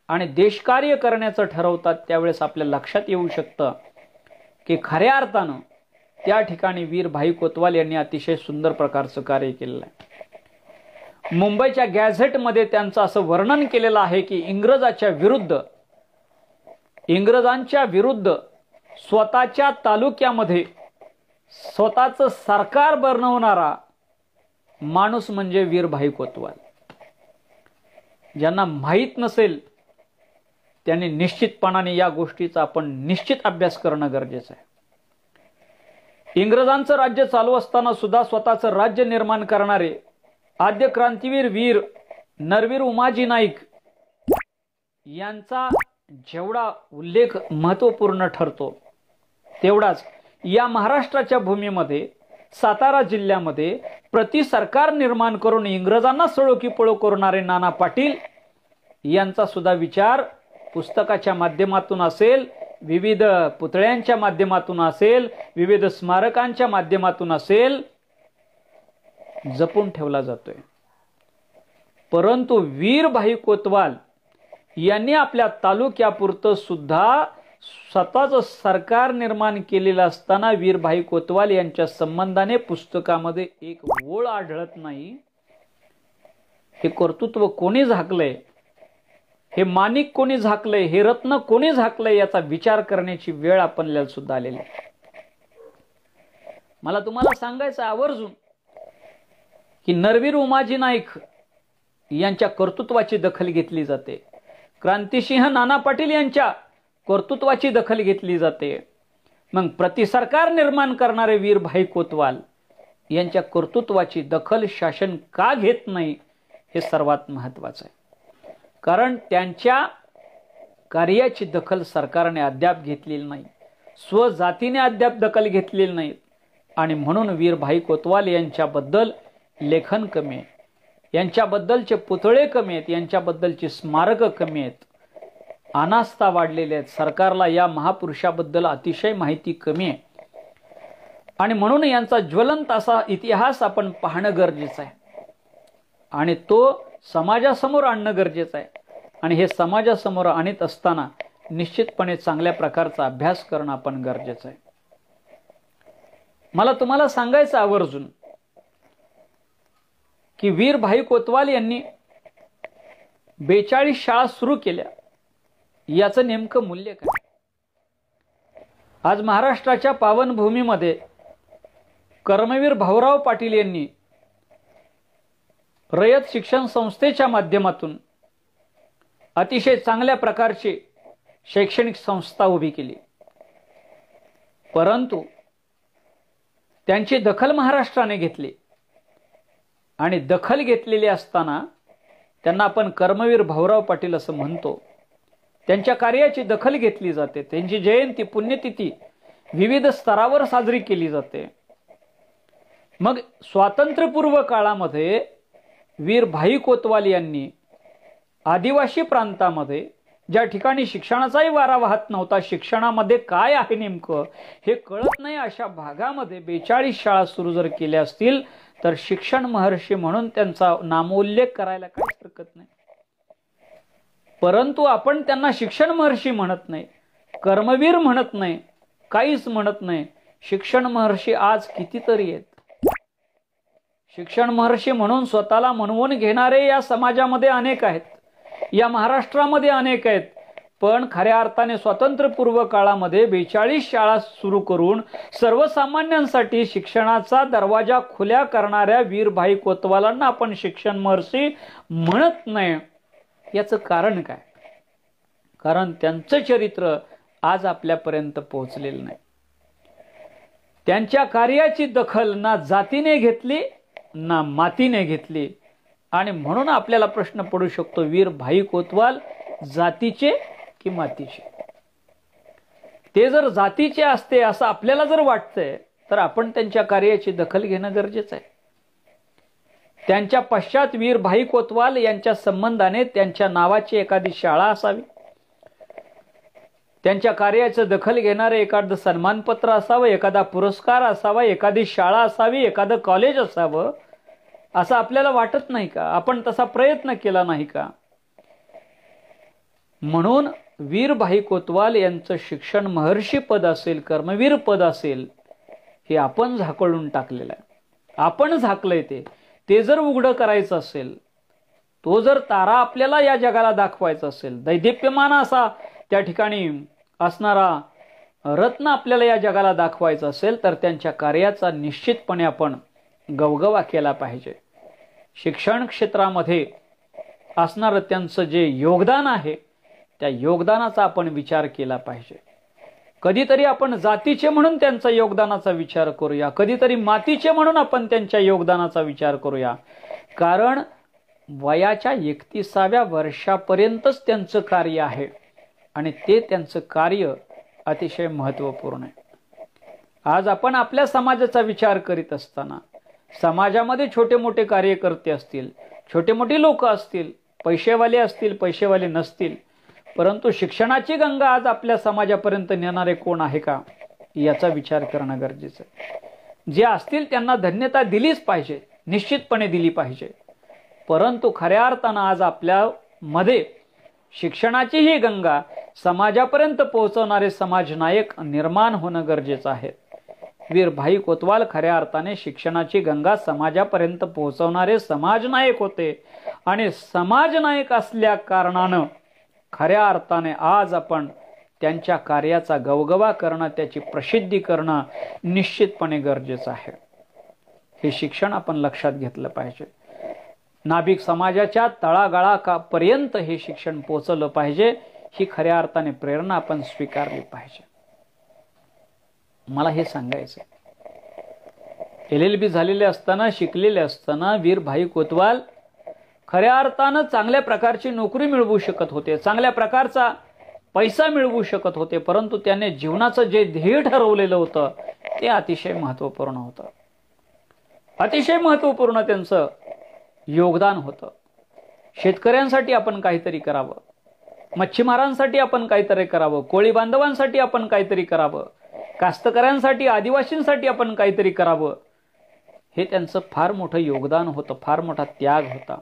आणि देशकार्य करण्याचं ठरवतात. त्यावेळेस आपल्या लक्षात येऊ शकतं की खऱ्या अर्थानं त्या ठिकाणी वीर भाई कोतवाल यांनी अतिशय सुंदर प्रकारचं कार्य केलेलं आहे. मुंबईच्या गॅझेटमध्ये त्यांचं असं वर्णन केलेलं आहे की इंग्रजांच्या विरुद्ध स्वतःच्या तालुक्यामध्ये स्वतःचं सरकार बनवणारा माणूस म्हणजे वीर भाई कोतवाल. ज्यांना माहीत नसेल त्यांनी निश्चितपणाने या गोष्टीचा आपण निश्चित अभ्यास करणं गरजेचं आहे. इंग्रजांचं राज्य चालू असताना सुद्धा स्वतःचं राज्य निर्माण करणारे आद्य क्रांतीवीर वीर नरवीर उमाजी नाईक यांचा जेवढा उल्लेख महत्त्वपूर्ण ठरतो तेवढाच या महाराष्ट्राच्या भूमीमध्ये सातारा जिल्ह्यामध्ये प्रति सरकार निर्माण करून इंग्रजांना सळो की पळो करणारे नाना पाटील यांचा सुद्धा विचार पुस्तकाच्या माध्यमातून असेल, विविध पुतळ्यांच्या माध्यमातून असेल, विविध स्मारकांच्या माध्यमातून असेल, जपून ठेवला जातोय. परंतु वीरभाई कोतवाल यांनी आपल्या तालुक्यापुरतं सुद्धा स्वतःचं सरकार निर्माण केलेलं असताना वीरभाई कोतवाल यांच्या संबंधाने पुस्तकामध्ये एक ओळ आढळत नाही. हे कर्तृत्व कोणी झाकलंय, हे माणिक कोणी झाकलंय, हे रत्न कोणी झाकलंय, याचा विचार करण्याची वेळ आपल्याला सुद्धा आलेली आहे. मला तुम्हाला सांगायचं आवर्जून की नरवीर उमाजी नाईक यांच्या कर्तृत्वाची दखल घेतली जाते. क्रांतिसिंह नाना पाटील यांच्या कर्तृत्वाची दखल घेतली जाते. मग प्रतिसरकार निर्माण करणारे वीरभाई कोतवाल यांच्या कर्तृत्वाची दखल शासन का घेत नाही हे सर्वात महत्त्वाचं आहे. कारण त्यांच्या कार्याची दखल सरकारने अद्याप घेतलेली नाही, स्वजातीने अद्याप दखल घेतलेली नाही. आणि म्हणून वीरभाई कोतवाल यांच्याबद्दल लेखन कमी आहे, यांच्याबद्दलचे पुतळे कमी आहेत, यांच्याबद्दलची स्मारकं कमी आहेत, अनास्था वाढलेल्या आहेत. सरकारला या महापुरुषाबद्दल अतिशय माहिती कमी आहे. आणि म्हणून यांचा ज्वलंत असा इतिहास आपण पाहणं गरजेचं आहे आणि तो समाजासमोर आणणं गरजेचं आहे. आणि हे समाजासमोर आणत असताना निश्चितपणे चांगल्या प्रकारचा अभ्यास करणं आपण गरजेचं आहे. मला तुम्हाला सांगायचं आवर्जून की वीरभाई कोतवाल यांनी 42 शाळा सुरू केल्या. याचं नेमकं मूल्य काय? आज महाराष्ट्राच्या पावनभूमीमध्ये कर्मवीर भाऊराव पाटील यांनी रयत शिक्षण संस्थेच्या माध्यमातून अतिशय चांगल्या प्रकारची शैक्षणिक संस्था उभी केली. परंतु त्यांची दखल महाराष्ट्राने घेतली आणि दखल घेतलेली असताना त्यांना आपण कर्मवीर भाऊराव पाटील असं म्हणतो. त्यांच्या कार्याची दखल घेतली जाते, त्यांची जयंती पुण्यतिथी विविध स्तरावर साजरी केली जाते. मग स्वातंत्र्यपूर्व काळामध्ये वीरभाई कोतवाल यांनी आदिवासी प्रांतामध्ये ज्या ठिकाणी शिक्षणाचाही वारा वाहत नव्हता, शिक्षणामध्ये काय आहे नेमकं हे कळत नाही, अशा भागामध्ये 42 शाळा सुरू जर केल्या असतील तर शिक्षण महर्षी म्हणून त्यांचा नामोल्लेख करायला काहीच हरकत नाही. परंतु आपण त्यांना शिक्षण महर्षी म्हणत नाही, कर्मवीर म्हणत नाही, काहीच म्हणत नाही. शिक्षण महर्षी आज कितीतरी आहेत. शिक्षण महर्षी म्हणून स्वतःला म्हणवून घेणारे या समाजामध्ये अनेक आहेत, या महाराष्ट्रामध्ये अनेक आहेत. पण खऱ्या अर्थाने स्वातंत्र्यपूर्व काळामध्ये 42 शाळा सुरू करून सर्वसामान्यांसाठी शिक्षणाचा दरवाजा खुला करणाऱ्या वीरभाई कोतवालांना आपण शिक्षण महर्षी म्हणत नाही. याचं कारण काय? कारण त्यांचं चरित्र आज आपल्यापर्यंत पोहोचलेलं नाही. त्यांच्या कार्याची दखल ना जातीने घेतली ना मातीने घेतली. आणि म्हणून आपल्याला प्रश्न पडू शकतो, वीरभाई कोतवाल जातीचे की मातीचे? ते जर जातीचे असते असं आपल्याला जर वाटतंय तर आपण त्यांच्या कार्याची दखल घेणं गरजेचं आहे. त्यांच्या पश्चात वीरभाई कोतवाल यांच्या संबंधाने त्यांच्या नावाची एखादी शाळा असावी, त्यांच्या कार्याचं दखल घेणारे एखादं सन्मानपत्र असावं, एखादा पुरस्कार असावा, एखादी शाळा असावी, एखादं कॉलेज असावं, असं आपल्याला वाटत नाही का? आपण तसा प्रयत्न केला नाही का? म्हणून वीरभाई कोतवाल यांचं शिक्षण महर्षी पद असेल, कर्मवीर पद असेल, हे आपण झाकळून टाकलेलं आहे. आपण झाकलंय ते जर उघडं करायचं असेल, तो जर तारा आपल्याला या जगाला दाखवायचा असेल, दैदिप्यमान असा त्या ठिकाणी असणारा रत्न आपल्याला या जगाला दाखवायचा असेल, तर त्यांच्या कार्याचा निश्चितपणे आपण गवगवा केला पाहिजे. शिक्षण क्षेत्रामध्ये असणारं त्यांचं जे योगदान आहे त्या योगदानाचा आपण विचार केला पाहिजे. कधीतरी आपण जातीचे म्हणून त्यांच्या योगदानाचा विचार करूया, कधीतरी मातीचे म्हणून आपण त्यांच्या योगदानाचा विचार करूया. कारण वयाच्या 31व्या वर्षापर्यंतच त्यांचं कार्य आहे आणि ते त्यांचं कार्य अतिशय महत्त्वपूर्ण आहे. आज आपण आपल्या समाजाचा विचार करीत असताना समाजामध्ये छोटे मोठे कार्यकर्ते असतील, छोटे मोठे लोक असतील, पैसेवाले असतील, पैसेवाले नसतील, परंतु शिक्षणाची गंगा आज आपल्या समाजापर्यंत नेणारे कोण आहे का याचा विचार करणं गरजेचं आहे. जे असतील त्यांना धन्यता दिलीच पाहिजे, निश्चितपणे दिली पाहिजे. परंतु खऱ्या अर्थानं आज आपल्यामध्ये शिक्षणाची ही गंगा समाजापर्यंत पोहोचवणारे समाज नायक निर्माण होणं गरजेचं आहे. वीर भाई कोतवाल खऱ्या अर्थाने शिक्षणाची गंगा समाजापर्यंत पोहोचवणारे समाज नायक होते आणि समाज नायक असल्या कारणानं खऱ्या अर्थाने आज आपण त्यांच्या कार्याचा गवगवा करणं, त्याची प्रसिद्धी करणं निश्चितपणे गरजेचं आहे. हे शिक्षण आपण लक्षात घेतलं पाहिजे. नाभिक समाजाच्या तळागाळापर्यंत हे शिक्षण पोहोचलं पाहिजे. ही खऱ्या अर्थाने प्रेरणा आपण स्वीकारली पाहिजे. मला हे सांगायचं, LLB झालेले असताना, शिकलेले असताना वीर भाई कोतवाल खऱ्या अर्थानं चांगल्या प्रकारची नोकरी मिळवू शकत होते, चांगल्या प्रकारचा पैसा मिळवू शकत होते, परंतु त्याने जीवनाचं जे ध्येय ठरवलेलं होतं ते अतिशय महत्त्वपूर्ण होतं. अतिशय महत्त्वपूर्ण त्यांचं योगदान होतं. शेतकऱ्यांसाठी आपण काहीतरी करावं, मच्छीमारांसाठी आपण काहीतरी करावं, कोळी बांधवांसाठी आपण काहीतरी करावं, कास्तकऱ्यांसाठी, आदिवासींसाठी आपण काहीतरी करावं. हे त्यांचं फार मोठं योगदान होतं, फार मोठा त्याग होता.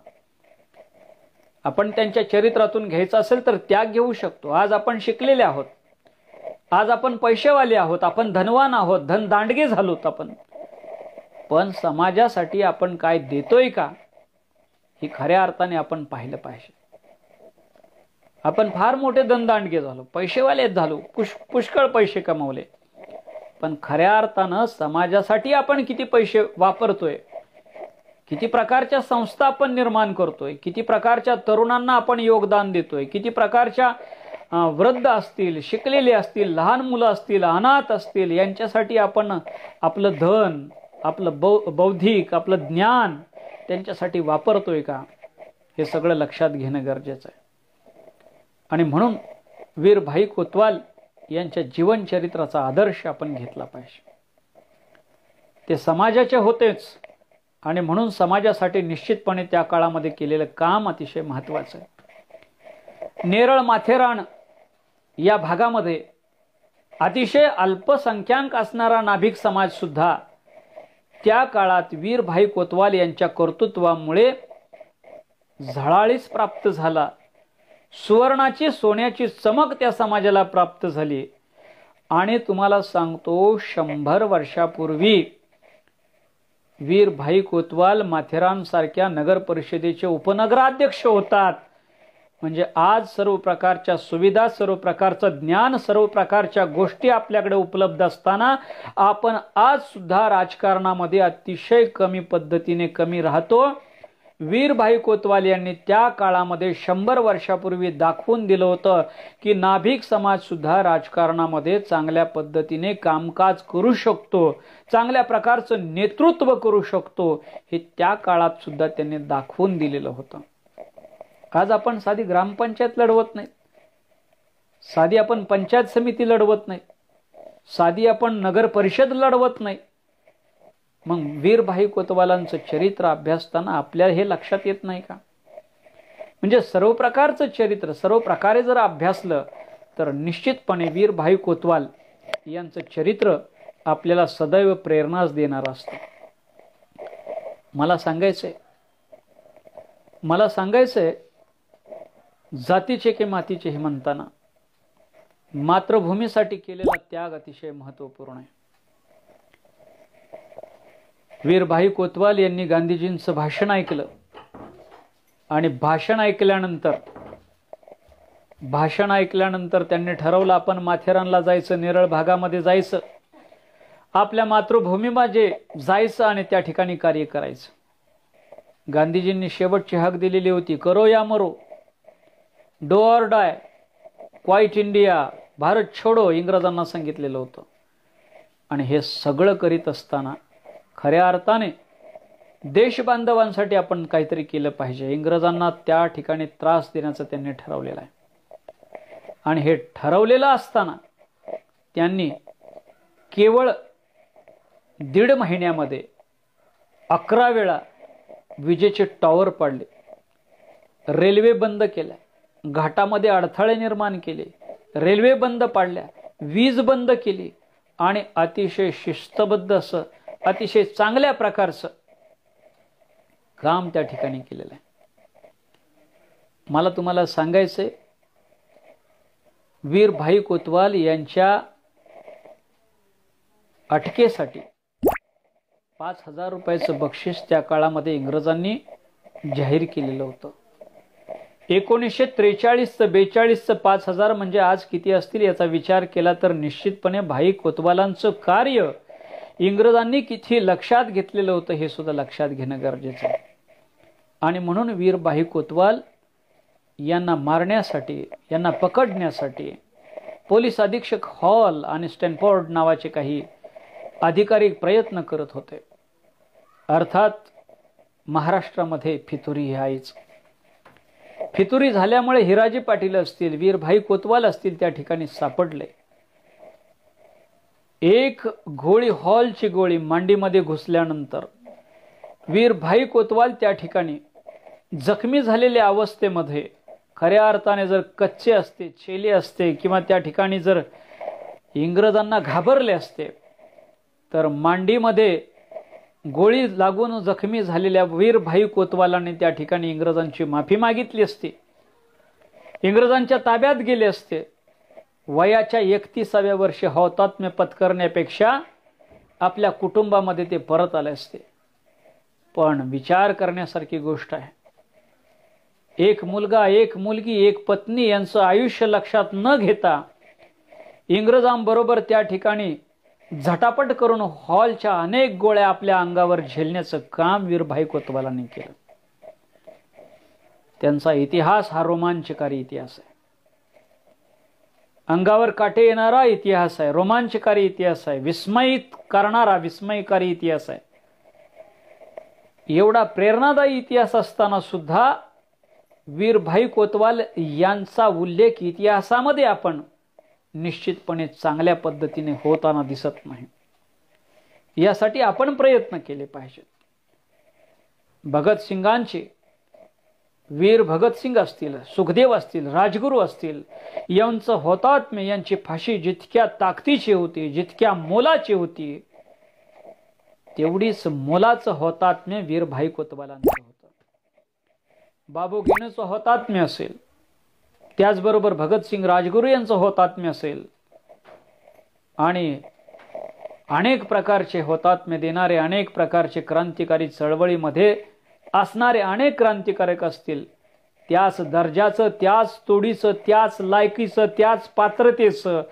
आपण त्यांच्या चरित्रातून घ्यायचं असेल तर त्याग घेऊ शकतो. आज आपण शिकलेले आहोत, आज आपण पैसेवाले आहोत, आपण धनवान आहोत, धनदांडगे झालोत आपण, पण समाजासाठी आपण काय देतोय का ही खऱ्या अर्थाने आपण पाहिलं पाहिजे. आपण फार मोठे धनदांडगे झालो, पैसेवाले झालो, पुष्कळ पैसे कमवले, पण खऱ्या अर्थानं समाजासाठी आपण किती पैसे वापरतोय, किती प्रकारच्या संस्था आपण निर्माण करतोय, किती प्रकारच्या तरुणांना आपण योगदान देतोय, किती प्रकारच्या वृद्ध असतील, शिकलेले असतील, लहान मुलं असतील, अनाथ असतील, यांच्यासाठी आपण आपलं धन, आपलं बौद्धिक, आपलं ज्ञान त्यांच्यासाठी वापरतोय का, हे सगळं लक्षात घेणं गरजेचं आहे. आणि म्हणून वीर भाई कोतवाल यांच्या जीवनचरित्राचा आदर्श आपण घेतला पाहिजे. ते समाजाचे होतेच आणि म्हणून समाजासाठी निश्चितपणे त्या काळामध्ये केलेलं काम अतिशय महत्त्वाचं आहे. नेरळ, माथेरान या भागामध्ये अतिशय अल्पसंख्याक असणारा नाभिक समाज सुद्धा त्या काळात वीर भाई कोतवाल यांच्या कर्तृत्वामुळे झळाळीस प्राप्त झाला. सुवर्णाची, सोन्याची चमक त्या समाजाला प्राप्त झाली. आणि तुम्हाला सांगतो, 100 वर्षापूर्वी वीर भाई कोतवाल माथेरान सारख्या नगर परिषदेचे उपनगराध्यक्ष होतात. म्हणजे आज सर्व प्रकारच्या सुविधा, सर्व प्रकारचं ज्ञान, सर्व प्रकारच्या गोष्टी आपल्याकडे उपलब्ध असताना आपण आज सुद्धा राजकारणामध्ये अतिशय कमी पद्धतीने कमी राहतो. वीर भाई कोतवाल यांनी त्या काळामध्ये 100 वर्षापूर्वी दाखवून दिलं होतं की नाभिक समाज सुद्धा राजकारणामध्ये चांगल्या पद्धतीने कामकाज करू शकतो, चांगल्या प्रकारचं नेतृत्व करू शकतो. हे त्या काळात सुद्धा त्यांनी दाखवून दिलेलं होतं. आज आपण साधी ग्रामपंचायत लढवत नाही, साधी आपण पंचायत समिती लढवत नाही, साधी आपण नगर परिषद लढवत नाही. मग वीर भाई कोतवालांचं चरित्र अभ्यासताना आपल्याला हे लक्षात येत नाही का? म्हणजे सर्व प्रकारचं चरित्र सर्व प्रकारे जर अभ्यासलं तर निश्चितपणे वीर भाई कोतवाल यांचं चरित्र आपल्याला सदैव प्रेरणाच देणार असतं. मला सांगायचंय जातीचे की मातीचे हे म्हणताना मातृभूमीसाठी केलेला त्याग अतिशय महत्त्वपूर्ण आहे. वीर भाई कोतवाल यांनी गांधीजींचं भाषण ऐकलं आणि भाषण ऐकल्यानंतर त्यांनी ठरवलं आपण माथेरानला जायचं, नेरळ भागामध्ये जायचं, आपल्या मातृभूमीमध्ये जायचं आणि त्या ठिकाणी कार्य करायचं. गांधीजींनी शेवटची हाक दिलेली होती, करो या मरो, do or die, quite India, Bharat छोडो, इंग्रजांना सांगितलेलं होतं. आणि हे सगळं करीत असताना खऱ्या अर्थाने देशबांधवांसाठी आपण काहीतरी केलं पाहिजे. इंग्रजांना त्या ठिकाणी त्रास देण्याचं त्यांनी ठरवलेलं आहे. आणि हे ठरवलेलं असताना त्यांनी केवळ 1.5 महिन्यामध्ये 11 वेळा विजेचे टॉवर पाडले, रेल्वे बंद केल्या, घाटामध्ये अडथळे निर्माण केले, रेल्वे बंद पाडल्या, वीज बंद केली आणि अतिशय शिस्तबद्ध असं अतिशय चांगल्या प्रकारचं काम त्या ठिकाणी केलेलं आहे. मला तुम्हाला सांगायचंय, वीर भाई कोतवाल यांच्या अटकेसाठी 5,000 रुपयाचं बक्षीस त्या काळामध्ये इंग्रजांनी जाहीर केलेलं होतं. 1943 ते 42 5,000 म्हणजे आज किती असतील याचा विचार केला तर निश्चितपणे भाई कोतवालांचं कार्य इंग्रजांनी किती लक्षात घेतलेलं होतं हे सुद्धा लक्षात घेणं गरजेचं आहे. आणि म्हणून वीर भाई कोतवाल यांना मारण्यासाठी, यांना पकडण्यासाठी पोलीस अधीक्षक हॉल आणि स्टॅनफोर्ड नावाचे काही अधिकारी प्रयत्न करत होते. अर्थात महाराष्ट्रामध्ये फितुरी आहेच. फितुरी झाल्यामुळे हिराजी पाटील असतील, वीर भाई कोतवाल असतील त्या ठिकाणी सापडले. एक गोळी, हॉलची गोळी मांडीमध्ये घुसल्यानंतर वीर भाई कोतवाल त्या ठिकाणी जखमी झालेल्या अवस्थेमध्ये, खऱ्या अर्थाने जर कच्चे असते, छेले असते किंवा त्या ठिकाणी जर इंग्रजांना घाबरले असते तर मांडीमध्ये गोळी लागून जखमी झालेल्या वीर भाई कोतवालांनी त्या ठिकाणी इंग्रजांची माफी मागितली असती, इंग्रजांच्या ताब्यात गेले असते. वयाच्या 31व्या वर्षी हौतात्म्य पत्करण्यापेक्षा आपल्या कुटुंबामध्ये ते परत आले असते. पण विचार करण्यासारखी गोष्ट आहे, एक मुलगा, एक मुलगी, एक पत्नी यांचं आयुष्य लक्षात न घेता इंग्रजांबरोबर त्या ठिकाणी झटापट करून हॉलच्या अनेक गोळ्या आपल्या अंगावर झेलण्याचं काम वीर भाई कोतवालांनी केलं. त्यांचा इतिहास हा रोमांचकारी इतिहास आहे, अंगावर काटे येणारा इतिहास आहे, रोमांचकारी इतिहास आहे, विस्मयित करणारा, विस्मयकारी इतिहास आहे. एवढा प्रेरणादायी इतिहास असताना सुद्धा वीर भाई कोतवाल यांचा उल्लेख इतिहासामध्ये आपण निश्चितपणे चांगल्या पद्धतीने होताना दिसत नाही. यासाठी आपण प्रयत्न केले पाहिजेत. भगतसिंगांचे, वीर भगतसिंग असतील, सुखदेव असतील, राजगुरू असतील, यांचं हौतात्म्य, यांची फाशी जितक्या ताकदीची होती, जितक्या मोलाची होती, तेवढीच मोलाचं हौतात्म्य वीर भाई कोतवालांचं होतं. बाबू गेनूचं हौतात्म्य असेल, त्याचबरोबर भगतसिंग राजगुरू यांचं हौतात्म्य असेल आणि अनेक प्रकारचे हौतात्म्य देणारे, अनेक प्रकारचे क्रांतिकारी चळवळीमध्ये असणारे अनेक क्रांतिकारक असतील, त्याच दर्जाचं, त्याच तोडीचं, त्याच लायकीचं, त्याच पात्रतेचं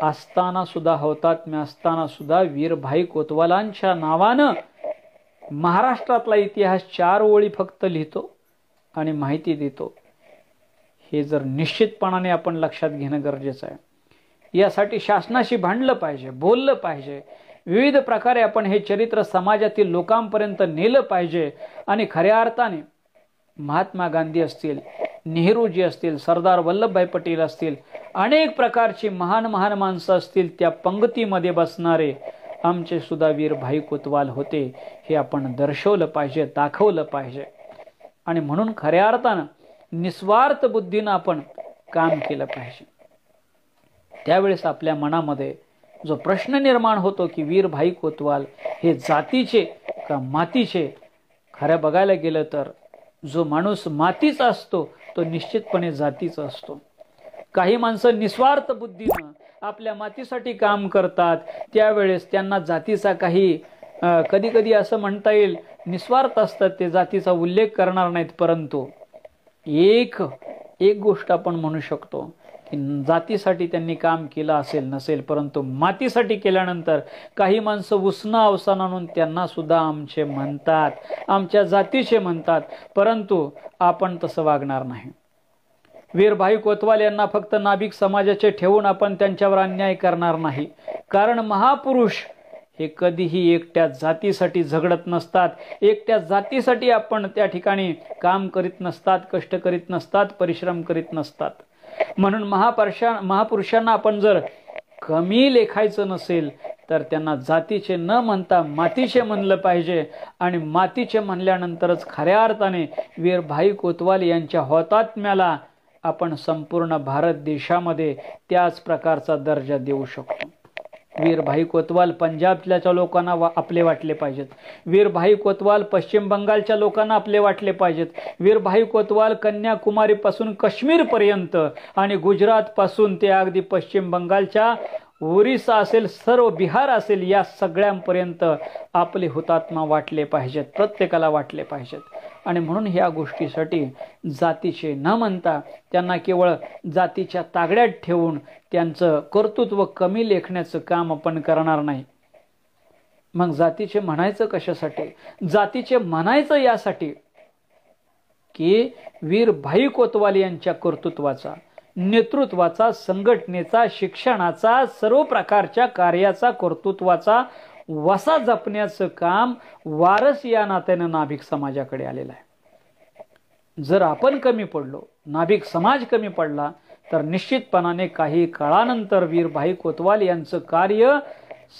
असताना सुद्धा, हौतात्म्य असताना सुद्धा वीर भाई कोतवालांच्या नावानं महाराष्ट्रातला इतिहास 4 ओळी फक्त लिहितो आणि माहिती देतो. हे जर निश्चितपणाने आपण लक्षात घेणं गरजेचं आहे. यासाठी शासनाशी भांडलं पाहिजे, बोललं पाहिजे, विविध प्रकारे आपण हे चरित्र समाजातील लोकांपर्यंत नेलं पाहिजे. आणि खऱ्या अर्थाने महात्मा गांधी असतील, नेहरूजी असतील, सरदार वल्लभभाई पटेल असतील, अनेक प्रकारची महान महान माणसं असतील, त्या पंक्तीमध्ये बसणारे आमचे सुद्धा वीर भाई कोतवाल होते, हे आपण दर्शवलं पाहिजे, दाखवलं पाहिजे. आणि म्हणून खऱ्या अर्थानं निस्वार्थ बुद्धीनं आपण काम केलं पाहिजे. त्यावेळेस आपल्या मनामध्ये जो प्रश्न निर्माण होतो की वीर भाई कोतवाल हे जातीचे का मातीचे, खरं बघायला गेलं तर जो माणूस मातीचा असतो तो निश्चितपणे जातीचा असतो. काही माणसं निस्वार्थ बुद्धीनं आपल्या मातीसाठी काम करतात, त्यावेळेस त्यांना जातीचा काही कधी कधी असं म्हणता येईल निस्वार्थ असतात, ते जातीचा उल्लेख करणार नाहीत. परंतु एक गोष्ट आपण म्हणू शकतो की जातीसाठी त्यांनी काम केलं असेल नसेल, परंतु मातीसाठी केल्यानंतर काही माणसं उसणं अवसान आणून त्यांना सुद्धा आमचे म्हणतात, आमच्या जातीचे म्हणतात. परंतु आपण तसं वागणार नाही. वीर भाई कोतवाल यांना फक्त नाभिक समाजाचे ठेवून आपण त्यांच्यावर अन्याय करणार नाही. कारण महापुरुष हे कधीही एकट्या जातीसाठी झगडत नसतात, एकट्या जातीसाठी आपण त्या ठिकाणी काम करीत नसतात, कष्ट करीत नसतात, परिश्रम करीत नसतात. म्हणून महापुरुषांना आपण जर कमी लेखायचं नसेल तर त्यांना जातीचे न म्हणता मातीचे म्हणलं पाहिजे. आणि मातीचे म्हणल्यानंतरच खऱ्या अर्थाने वीर भाई कोतवाल यांच्या हौतात्म्याला आपण संपूर्ण भारत देशामध्ये त्याच प्रकारचा दर्जा देऊ शकतो. वीरभाई कोतवाल पंजाबच्या लोकांना आपले वाटले पाहिजेत, वीरभाई कोतवाल पश्चिम बंगालच्या लोकांना आपले वाटले पाहिजेत, वीरभाई कोतवाल कन्याकुमारीपासून काश्मीरपर्यंत आणि गुजरातपासून ते अगदी पश्चिम बंगालच्या ओरिसा असेल, सर्व बिहार असेल, या सगळ्यांपर्यंत आपले हुतात्मा वाटले पाहिजेत, प्रत्येकाला वाटले पाहिजेत. आणि म्हणून ह्या गोष्टीसाठी जातीचे न म्हणता त्यांना केवळ जातीच्या तागड्यात ठेवून त्यांचं कर्तृत्व कमी लेखण्याचं काम आपण करणार नाही. मग जातीचे म्हणायचं कशासाठी? जातीचे म्हणायचं यासाठी की वीरभाई कोतवाल यांच्या कर्तृत्वाचा, नेतृत्वाचा, संघटनेचा, शिक्षणाचा, सर्व प्रकारच्या कार्याचा, कर्तृत्वाचा वसा जपण्याचं काम वारस या नात्यानं नाभिक समाजाकडे आलेलं आहे. जर आपण कमी पडलो, नाभिक समाज कमी पडला, तर निश्चितपणाने काही काळानंतर वीरभाई कोतवाल यांचं कार्य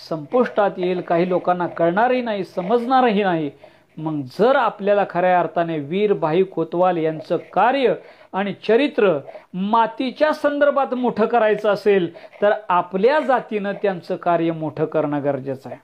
संपुष्टात येईल. काही लोकांना कळणारही नाही, समजणारही नाही. मग जर आपल्याला खऱ्या अर्थाने वीरभाई कोतवाल यांचं कार्य आणि चरित्र मातीच्या संदर्भात मोठं करायचं असेल तर आपल्या जातीनं त्यांचं कार्य मोठं करणं गरजेचं आहे.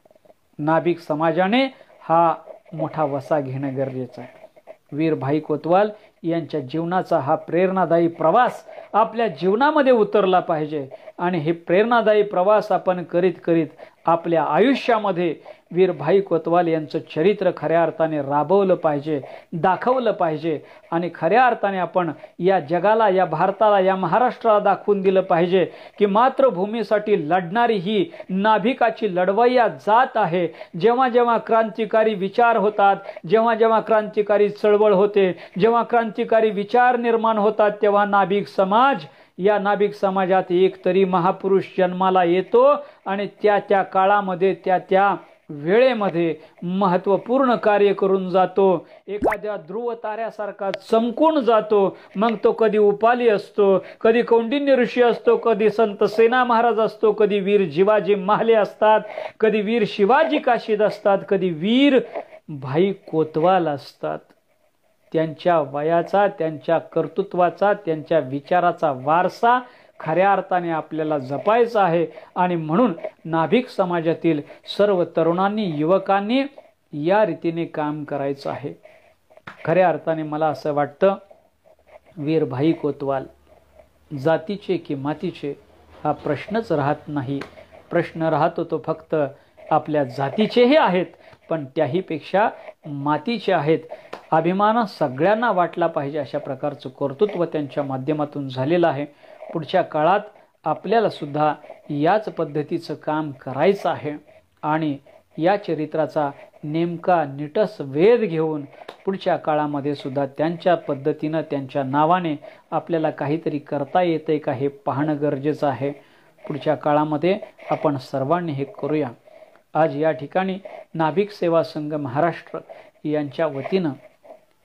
नाभिक समाजाने हा मोठा वसा घेणं गरजेचं आहे. वीरभाई कोतवाल यांच्या जीवनाचा हा प्रेरणादायी प्रवास आपल्या जीवनामध्ये उतरला पाहिजे आणि हे प्रेरणादायी प्रवास आपण करीत करीत आपल्या आयुष्यामध्ये वीरभाई कोतवाल यांचं चरित्र खऱ्या अर्थाने राबवलं पाहिजे, दाखवलं पाहिजे आणि खऱ्या अर्थाने आपण या जगाला, या भारताला, या महाराष्ट्राला दाखवून दिलं पाहिजे की मातृभूमीसाठी लढणारी ही नाभिकाची लढवय्या जात आहे. जेव्हा जेव्हा क्रांतिकारी विचार होतात, जेव्हा जेव्हा क्रांतिकारी चळवळ होते, जेव्हा क्रांतिकारी विचार निर्माण होतात, तेव्हा नाभिक समाज, या नाभिक समाजात एक तरी महापुरुष जन्माला येतो आणि त्या काळामध्ये त्या वेळेमध्ये महत्त्वपूर्ण कार्य करून जातो. एखाद्या ध्रुव ताऱ्यासारखा चमकून जातो. मग तो कधी उपाली असतो, कधी कौंडिन्य ऋषी असतो, कधी संत सेना महाराज असतो, कधी वीर जिवाजी महाले असतात, कधी वीर शिवाजी काशीद असतात, कधी वीर भाई कोतवाल असतात. त्यांच्या वयाचा, त्यांच्या कर्तृत्वाचा, त्यांच्या विचाराचा वारसा खऱ्या अर्थाने आपल्याला जपायचा आहे. आणि म्हणून नाभिक समाजातील सर्व तरुणांनी, युवकांनी या रीतीने काम करायचं आहे. खऱ्या अर्थाने मला असं वाटतं वीरभाई कोतवाल जातीचे की मातीचे हा प्रश्नच राहत नाही. प्रश्न राहतो तो फक्त आपल्या जातीचेही आहेत, पण त्याहीपेक्षा मातीचे आहेत. अभिमान सगळ्यांना वाटला पाहिजे अशा प्रकारचं कर्तृत्व त्यांच्या माध्यमातून झालेलं आहे. पुढच्या काळात आपल्याला सुद्धा याच पद्धतीचं काम करायचं आहे आणि या चरित्राचा नेमका निटस वेध घेऊन पुढच्या काळामध्ये सुद्धा त्यांच्या पद्धतीनं, त्यांच्या नावाने आपल्याला काहीतरी करता येते का हे पाहणं गरजेचं आहे. पुढच्या काळामध्ये आपण सर्वांनी हे करूया. आज या ठिकाणी नाभिक सेवा संघ महाराष्ट्र यांच्या वतीनं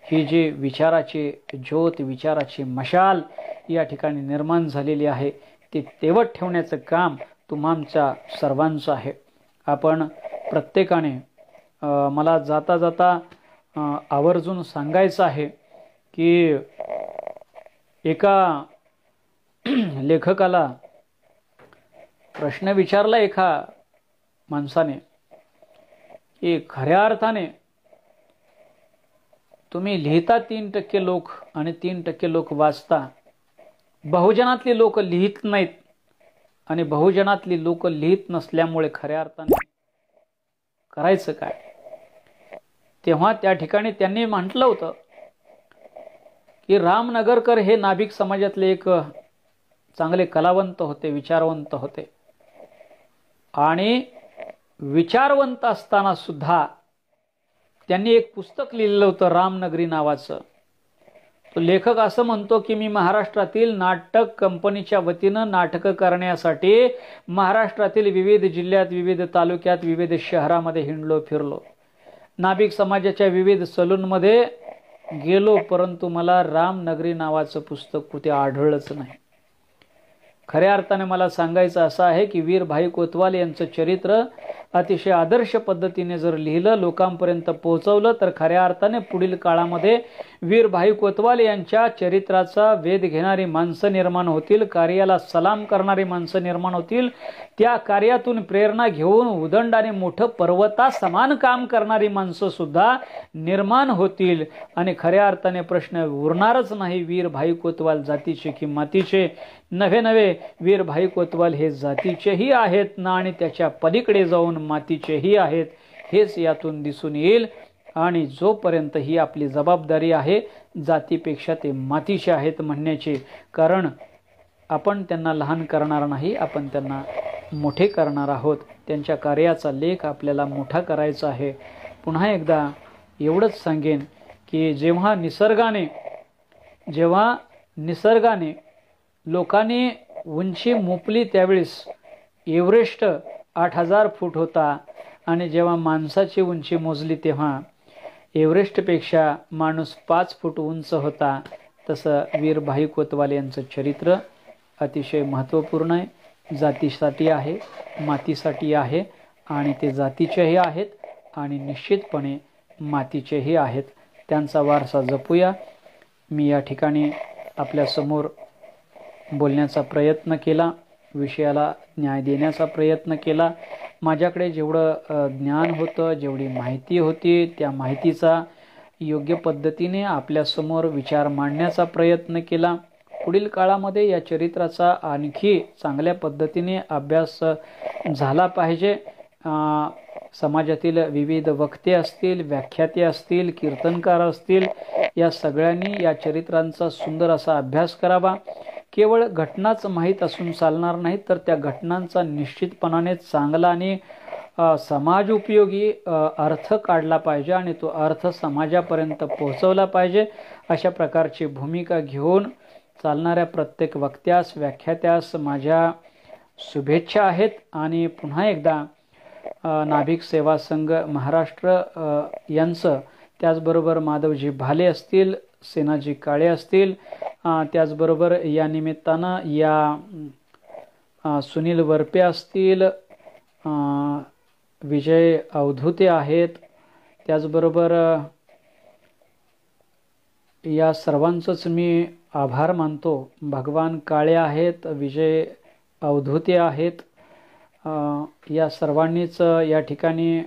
ही जी विचाराची ज्योत, विचाराची मशाल या ठिकाणी निर्माण झालेली आहे ती तेवत ठेवण्याचं काम तुम्हांच्या सर्वांचं आहे. आपण प्रत्येकाने मला जाता जाता आवर्जून सांगायचं आहे की एका लेखकाला प्रश्न विचारला एका माणसाने की खऱ्या अर्थाने तुम्ही लिहिता 3% लोक आणि 3% लोक वाचता, बहुजनातली लोक लिहित नाहीत आणि बहुजनातली लोक लिहित नसल्यामुळे खऱ्या अर्थाने करायचं काय? तेव्हा त्या ठिकाणी त्यांनी म्हटलं होतं की रामनगरकर हे नाभिक समाजातले एक चांगले कलावंत होते, विचारवंत होते आणि विचारवंत असताना सुद्धा त्यांनी एक पुस्तक लिहिलं होतं रामनगरी नावाचं. तो लेखक असं म्हणतो की मी महाराष्ट्रातील नाटक कंपनीच्या वतीनं नाटकं करण्यासाठी महाराष्ट्रातील विविध जिल्ह्यात, विविध तालुक्यात, विविध शहरामध्ये हिंडलो फिरलो, नाभिक समाजाच्या विविध सलूनमध्ये गेलो, परंतु मला रामनगरी नावाचं पुस्तक कुठे आढळलंच नाही. खऱ्या अर्थाने मला सांगायचं असं आहे की वीरभाई कोतवाल यांचं चरित्र अतिशय आदर्श पद्धतीने जर लिहिलं, लोकांपर्यंत पोहोचवलं तर खऱ्या अर्थाने पुढील काळामध्ये वीर भाई कोतवाल यांच्या चरित्राचा वेध घेणारी माणसं निर्माण होतील, कार्याला सलाम करणारी माणसं निर्माण होतील, त्या कार्यातून प्रेरणा घेऊन उदंडाने मोठं पर्वतासमान काम करणारी माणसं सुद्धा निर्माण होतील आणि खऱ्या अर्थाने प्रश्न उरणारच नाही वीर भाई कोतवाल जातीचे की मातीचे. नव्हे वीर भाई कोतवाल हे जातीचेही आहेत ना आणि त्याच्या पलीकडे जाऊन मातीचेही आहेत, हेच यातून दिसून येईल. आणि जोपर्यंत ही आपली जबाबदारी आहे जातीपेक्षा ते मातीचे आहेत म्हणण्याची, कारण आपण त्यांना लहान करणार नाही, आपण त्यांना मोठे करणार आहोत. त्यांच्या कार्याचा लेख आपल्याला मोठा करायचा आहे. पुन्हा एकदा एवढंच सांगेन की जेव्हा निसर्गाने लोकांनी उंची मोपली त्यावेळेस एव्हरेस्ट 8000 फूट होता आणि जेव्हा माणसाची उंची मोजली तेव्हा एव्हरेस्टपेक्षा माणूस 5 फूट उंच होता. तसं वीर भाई कोतवाल यांचं चरित्र अतिशय महत्त्वपूर्ण आहे. जातीसाठी आहे, मातीसाठी आहे आणि ते जातीचेही आहेत आणि निश्चितपणे मातीचेही आहेत. त्यांचा वारसा जपूया. मी या ठिकाणी आपल्यासमोर बोलण्याचा प्रयत्न केला, विषयाला न्याय देण्याचा प्रयत्न केला. माझ्याकडे जेवढं ज्ञान होतं, जेवढी माहिती होती, त्या माहितीचा योग्य पद्धतीने आपल्यासमोर विचार मांडण्याचा प्रयत्न केला. पुढील काळामध्ये या चरित्राचा आणखी चांगल्या पद्धतीने अभ्यास झाला पाहिजे. समाजातील विविध वक्ते असतील, व्याख्याते असतील, कीर्तनकार असतील, या सगळ्यांनी या चरित्रांचा सुंदर असा अभ्यास करावा. केवळ घटनाच माहीत असून चालणार नाही, तर त्या घटनांचा निश्चितपणाने चांगला आणि समाज उपयोगी अर्थ काढला पाहिजे आणि तो अर्थ समाजापर्यंत पोहोचवला पाहिजे. अशा प्रकारची भूमिका घेऊन चालणाऱ्या प्रत्येक वक्त्यास, व्याख्यात्यास माझ्या शुभेच्छा आहेत. आणि पुन्हा एकदा नाभिक सेवा संघ महाराष्ट्र यांचं, त्याचबरोबर माधवजी भाले असतील, सेनाजी काळे असतील, त्याचबरोबर या निमित्तानं या सुनील वरपे असतील, विजय अवधूते आहेत, त्याचबरोबर या सर्वांचंच मी आभार मानतो. भगवान काळे आहेत, विजय अवधूते आहेत, या सर्वांनीच या ठिकाणी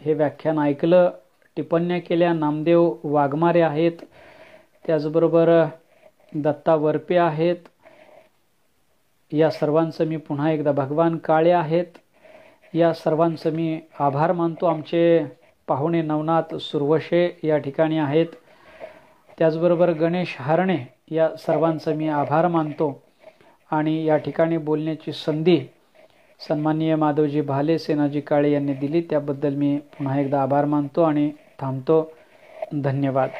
हे व्याख्यान ऐकलं, टिप्पण्या केल्या. नामदेव वाघमारे आहेत, त्याचबरोबर दत्ता वरपे आहेत. या सर्वांचं मी पुन्हा एकदा, भगवान काळे आहेत, या सर्वांचं मी आभार मानतो. आमचे पाहुणे नवनाथ सुरवशे या ठिकाणी आहेत, त्याचबरोबर गणेश हरणे, या सर्वांचं मी आभार मानतो. आणि या ठिकाणी बोलण्याची संधी सन्माननीय माधवजी भाले, सेनाजी काळे यांनी दिली, त्याबद्दल मी पुन्हा एकदा आभार मानतो आणि थांबतो. धन्यवाद.